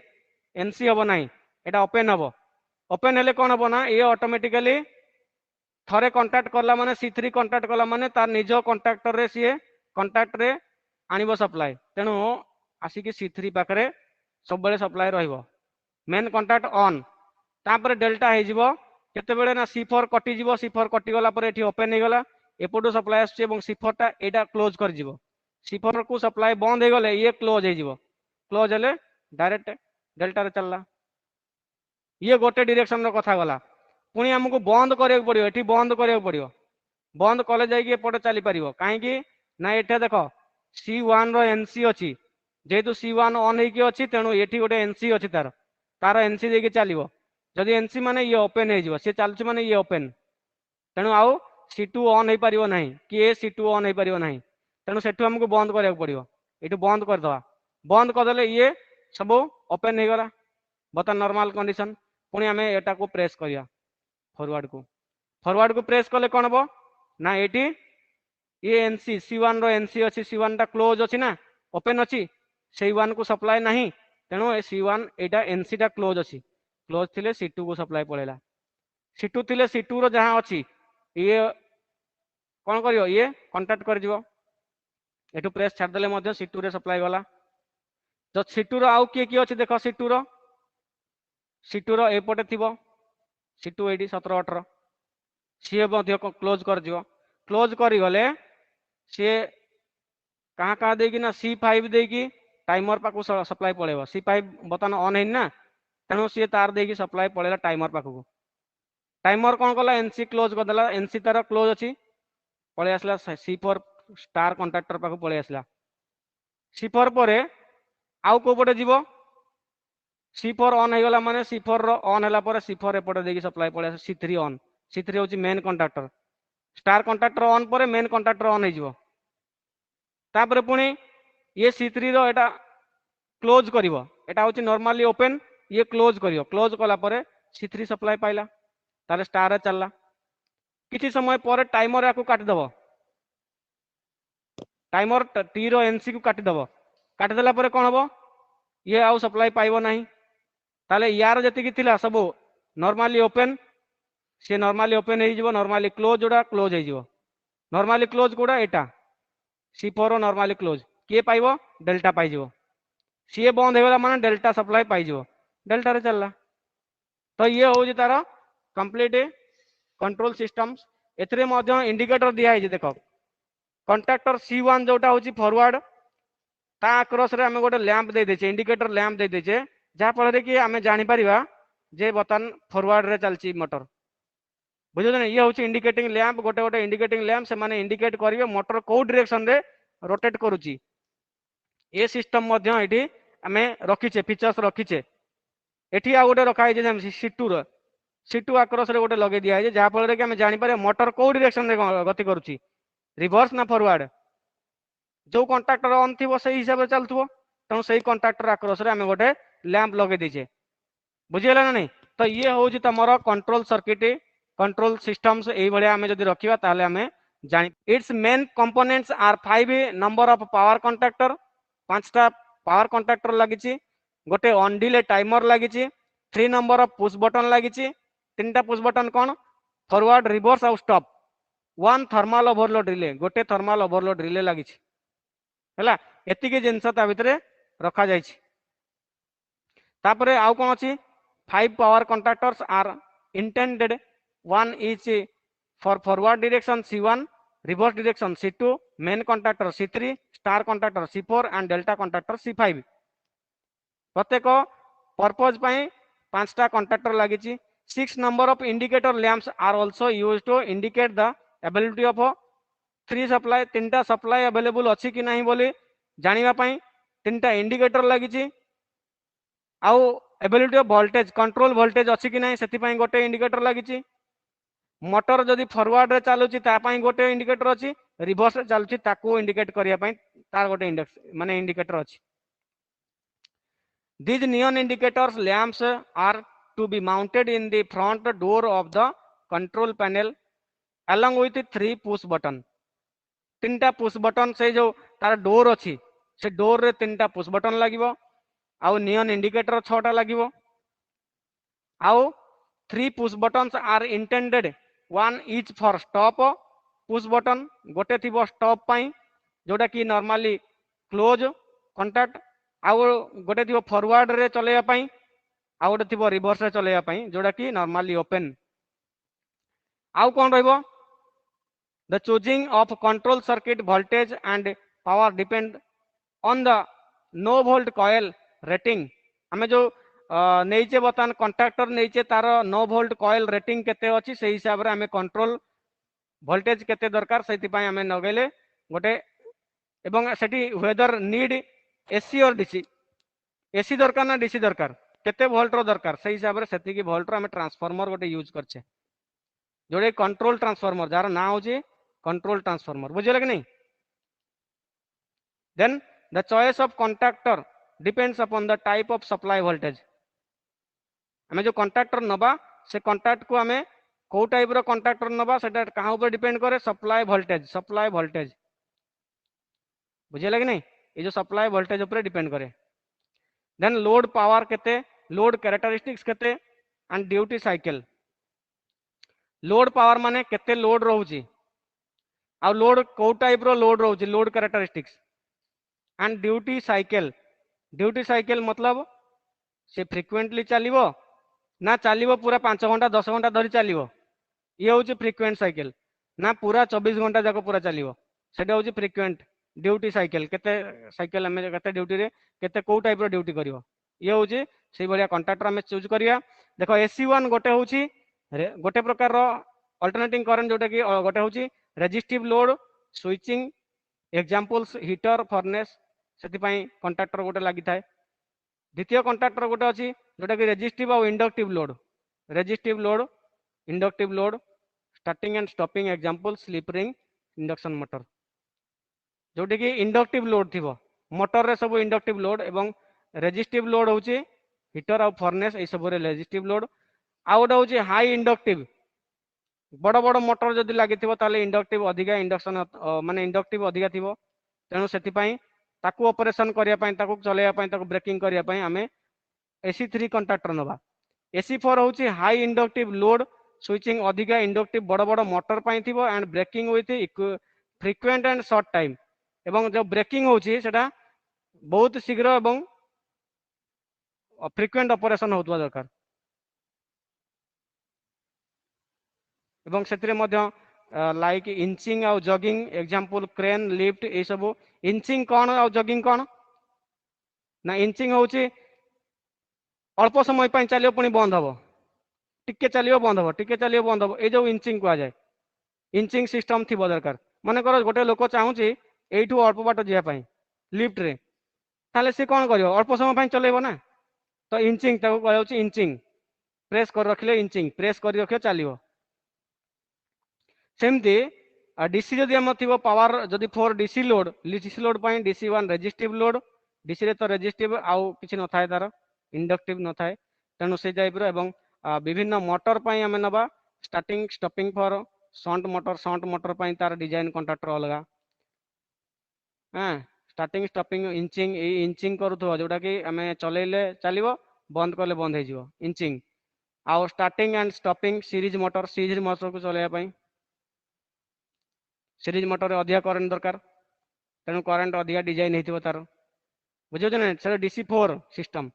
एनसी हबो नाही एटा ओपन हबो ओपन हेले कोन हबो ना ये ऑटोमेटिकली थरे कांटेक्ट करला माने C3 कांटेक्ट करला माने तार निजो कांटेक्टर रे सीए कांटेक्ट रे आनिबो सप्लाई तेनु आसी कि C3 पाखरे सब बेले सप्लाई रहइबो मेन कांटेक्ट ऑन तापर डेल्टा हे जिवो केते बेले ना C4 कटि जिवो C4 कटि गला पर एठी ओपन हे गला एपटो सप्लाई आसी एवं C4 टा एटा क्लोज कर जिवो C4 को सप्लाई बंद हे गले ये क्लोज हे जिवो क्लोज हेले डायरेक्ट डेल्टा रे चलला ये गोटे डायरेक्शन रो कथा गला पुनी हमको बंद करियो पड़ियो एठी बंद करियो पड़ियो बंद कले जाई कि एपटे चली परिबो काहे कि ना एठे देखो C1 रो एनसी अछि जेतु C1 ऑन हे कि अछि तेनु एठी गोटे एनसी अछि तार एनसी देके चलिबो जदि एनसी माने ये ओपन हे जिवो से चालुछ माने ये ओपन तेनु आउ C2 ऑन हे परिबो नाही कि ए C2 ऑन हे परिबो नाही तेनु सेठु हमको बंद करियो पड़ियो एठु बंद कर दवा बंद करदेले ये सब ओपन हो गला बर्तमान नॉर्मल कंडीशन पुणी आम एटा को प्रेस करिया फॉरवर्ड को प्रेस कले कौन हम ना ये ये एनसी C1 रो एनसी अच्छी C1 टा क्लोज अच्छी ना ओपन अच्छी C1 को सप्लाई नहीं तेणु C1 एटा एनसी टा क्लोज अच्छी क्लोज थिले C2 को सप्लाई पड़ेगा C2 थिले C2 रो जहाँ अच्छी ये कौन करियो ये कांटेक्ट कर दियो एटू प्रेस छाड़देले मध्य C2 रे सप्लाई गला तो C2 रो आउ किए किए अच्छी देख C2 रो एपटे थिबो C2 एटी 17 18 सी मध्य क्लोज कर दियो क्लोज करी गले सी कहाँ कहाँ देगी ना C5 देगी टाइमर पाक सप्लाई पड़ेगा C5 बर्तमान ऑन है ना तेणु सी तार देगी सप्लाई पड़ेगा टाइमर पाक टाइमर कौन कला एनसी क्लोज करदेला एनसी तार क्लोज अच्छी पलि आसला C4 स्टार कंट्राक्टर पाक पलि आसला C4 परे आउ को पटे जीवो C4 ऑन हो गला माने C4 रो ऑन होला परे C4 एपटे देगी सप्लाई पड़े C3 ऑन C3 होची main contractor star contractor on परे मेन कंट्राक्टर ऑन हो जीवो तापरे पुणी ये C3 रो एटा क्लोज करिवो एटा होची नॉर्मली ओपन ये क्लोज करिवो क्लोज कला परे C3 सप्लाई पाइला तारे स्टार रे चलला किछि समय परे टाइमर याकू काटि दबो टाइमर टी रो एनसी को काटि दबो काटि देला परे कोन हबो ये आउ सप्लाई पाइबो नाही ताले यार जति थिला सब नॉर्मली ओपन सी नॉर्मली ओपन हो जिवो नॉर्मली क्लोज जोड़ा क्लोज हो जिवो नॉर्मली क्लोज कोडा एटा C4 नॉर्मली क्लोज किए पाइबो डेल्टा पाइ जिवो सी बंद होगा माने डेल्टा सप्लाई पाइ जिवो डेल्टा रे चलला तो ये हो तार कंप्लीट कंट्रोल सिस्टम्स एथरे मध्य इंडिकेटर दिया है देखो कंट्राक्टर C1 जोटा होची फॉरवर्ड ता क्रॉस रे हमें गोटे लैंप दे देछे इंडिकेटर लैंप दे देछे जहा फल कि आम जानी परिबा जे बर्तमान फॉरवर्ड रे चलची मोटर बुझे ना ये हूँ इंडिकेटिंग लैंप गोटे गोटे इंडिकेटिंग लैंप से माने इंडिकेट करेंगे मोटर कौ डायरेक्शन रे रोटेट करुच्ची ये सिस्टम ये आम रखीचे फीचर्स रखीचे एटी आ गोटे रखाई C2 आक्रस रे गोटे लगे दिया है जहाँ फल कि आम जापर मोटर कौ डायरेक्शन रे गति करुच्ची रिवर्स ना फॉरवर्ड जो कंट्राक्टर ऑन थी से हिसाब से चलुव तेणु से कंट्राक्टर आक्रस रे आम गोटे लैंप लगे दीचे बुझीगला ना नहीं तो ये हूँ तुम कंट्रोल सर्किट कंट्रोल सिस्टम्स यही भाया आम जब रखा ताले आम जानी its main components are 5 number of power contractor 5टा पावर कंट्राक्टर लगी गोटे ऑन डिले टाइमर लगी 3 नंबर ऑफ पुश बटन लगी 3टा पुश बटन कौन फॉरवर्ड रिवर्स आउ स्टॉप 1 थर्माल ओवरलोड रिले गोटे थर्माल ओवरलोड रिले लगी है एतिकी जिनस ता भितर रखा जाइए तापरे आउ कौन अच्छी 5 power contractors are intended 1 each for forward direction C1 reverse direction C2 main contractor C3 star contractor C4 and delta contractor C5 प्रत्येक पर्पज पाई 5टा कंट्राक्टर लगी 6 number of indicator lamps are also used to indicate the ability of 3 supply 3टा supply available अच्छी कि नहीं बोली जानिबा पाई 3टा indicator लगी आउ ability of voltage control voltage अच्छी कि नहीं से गोटे इंडिकेटर लगी मोटर जदि फॉरवर्ड रे चलुची तापाई गोटे इंडिकेटर अच्छी रिवर्स रे चलुची ताको इंडिकेट करिया पई तार गोटे इंडेक्स माने इंडिकेटर अच्छी these neon indicators lamps are to be mounted in the front door of the control panel along with 3 push button 3टा पुश बटन से जो तार डोर अच्छी से डोर रे 3टा पुश बटन लागिवो आउ नियन इंडिकेटर 6टा लागिवो आउ 3 push buttons are intended 1 each for stop push button गोटे थी स्टॉप पाई जोटा कि नॉर्मली क्लोज कंटाक्ट आउ गोटे थी फॉरवर्ड रे चलेया पाई आउ गोटे थी रिवर्स रे चलेया पाई जोटा कि नॉर्मली ओपन आउ कौन रहिबो the choosing of control circuit voltage and power depend on the no volt coil rating आम जो नहींचे बर्तमान कंट्राक्टर नहींचे तार 9 वोल्ट कॉइल रेटिंग केते अछि से हिसाब रे हमें कंट्रोल वोल्टेज केते दरकार सेति पई हमें नगेले गोटे एवं सेठी वेदर नीड एसी और डीसी एसी दरकार ना डीसी दरकार केते वोल्ट रो दरकार से हिसाब रे सेति की वोल्ट रो हमें ट्रांसफार्मर गोटे यूज करछे जोड़े कंट्रोल ट्रांसफार्मर जार ना होची कंट्रोल ट्रांसफार्मर बुझिले कि नहीं then the choice of contractor depends upon the type of supply voltage आमे जो कंट्राक्टर नबा से कंट्राक्ट को आमे को टाइप रो कंट्राक्टर नबा सेटा कहाँ ऊपर डिपेंड करे सप्लाई वोल्टेज बुझिला कि नहीं ये जो सप्लाई वोल्टेज ऊपर डिपेंड करे देन लोड पावर केते लोड कैरेक्टरिस्टिक्स केते and duty cycle load power माने केते लोड रहउची आ लोड को टाइप रो लोड रहउची load characteristics and duty cycle मतलब से फ्रिक्वेंटली चलिबो ना चलिबो पूरा 5 घंटा 10 घंटा धरी चलिबो ये होची फ्रिक्वेंट साइकिल ना पूरा 24 घंटा जाको पूरा चलिबो सेटा होची फ्रिक्वेंट ड्यूटी साइकिल केते साइकिल हमें केते ड्यूटी रे केते को टाइप रो ड्यूटी करिवो ये होची सेही बढिया कंट्राक्टर हमें चूज करिया देखो AC1 गोटे होची गोटे प्रकार रो अल्टरनेटिंग करंट जोटा कि गोटे होची resistive load switching examples heater furnace सेति पई कंट्राक्टर गोटे लागि थाए द्वितीय कंट्राक्टर गोटे अछि जोटा कि रेजिस्टिव और inductive load starting and stopping example slip ring induction motor जोटी कि इंडक्टिव लोड थिबो मोटर रे सब इंडक्टिव लोड एवं रेजिस्टिव लोड होची हीटर और फर्नेस ए सब रे रेजिस्टिव लोड आ गोटे होची हाई इंडक्टिव बड़ बड़ मोटर जदि लागि थिबो ताले इंडक्टिव अधिका इंडक्शन माने इंडक्टिव अधिका थिबो तेणु सेति पई ताकू ऑपरेशन करिया पई ताकू चलेया पई ताकू ब्रेकिंग करिया पई हमें AC3 कंट्राक्टर नबा AC4 होची हाई इंडक्टिव लोड स्विचिंग अधिका इंडक्टिव बड़ बड़ मोटर पई थिबो and breaking with frequent and short time एवं जो ब्रेकिंग होची सेटा बहुत शीघ्र एवं फ्रीक्वेंट ऑपरेशन होतबा दरकार एवं सेतिरे मध्य लाइक इंचिंग और जॉगिंग एग्जांपल क्रेन लिफ्ट ए सब इंचिंग कौन और जॉगिंग कौन ना इंचिंग होची अल्प समय पई चलियो पुनी बंद हबो टिके चलियो बंद हबो टिके चलियो बंद हबो ए जो इंचिंग को आ जाए इंचिंग सिस्टम थी दरकार मन कर गोटे लोक चाहूची एठू अल्प बाट जिया पई लिफ्ट रे ताले से कौन करियो अल्प समय पई चलेबो ना तो इंचिंग ताको कहै होची इंचिंग प्रेस कर रखले इंचिंग प्रेस कर रखियो चलियो सेमती डीसी जदि हम थिबो पावर जदि 4 डीसी लोड पई DC1 रेजिस्टिव लोड डीसी रे तो रेजिस्टिव आउ किछि न थाए तार इंडक्टिव न थाए तेणु से टाइप रो एवं विभिन्न मोटर पई हमें नबा starting stopping for shunt motor पई तार डिजाइन कंट्राक्टर अलगा हां स्टार्टिंग स्टॉपिंग इंचिंग ए इंचिंग करूथो जोटा कि हमें चलेले चलिबो बंद करले बंद हे जिवो इंचिंग आउ starting and stopping series motor को चलेया पई सीरीज मोटर रे अधिक करंट दरकार तेणु करंट अधिक डिजाइन हेतिबो तार बुझियो जे ने DC4 सिस्टम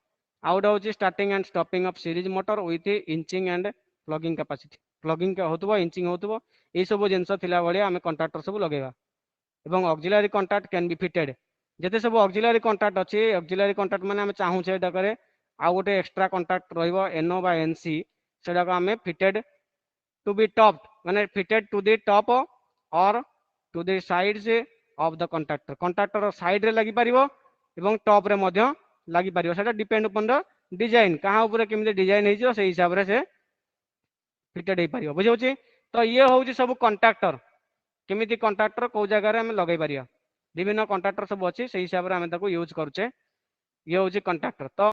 आउट होची starting and stopping of series motor with inching and plugging capacity plugging का होतबो इंचिंग होतबो ए सब जिंस थिला बळिया हमें कंट्राक्टर सब लगेबा एवं auxiliary contact can be fitted जते सब ऑक्सिलरी कॉन्टैक्ट अछि ऑक्सिलरी कॉन्टैक्ट माने हमें चाहू छे एटा करे आ गोटे एक्स्ट्रा कॉन्टैक्ट रहइबो NO बा NC सेडा को हमें फिटेड टू बी टॉप्ड माने fitted to the top or to the sides of the contractor side रे लागि परिबो एवं टॉप रे मध्य लागि परिबो सेटा डिपेंड अपन द डिजाइन कहाँ ऊपर केमिति डिजाइन हे जो से हिसाब रे से फिटेड हे परिबो बुझौची तो ये होउची सब कंट्राक्टर केमिति कंट्राक्टर को जगह रे हम लगाई परिया विभिन्न कंट्राक्टर सब अछि से हिसाब रे हम ताको यूज करूचे ये होउची कंट्राक्टर तो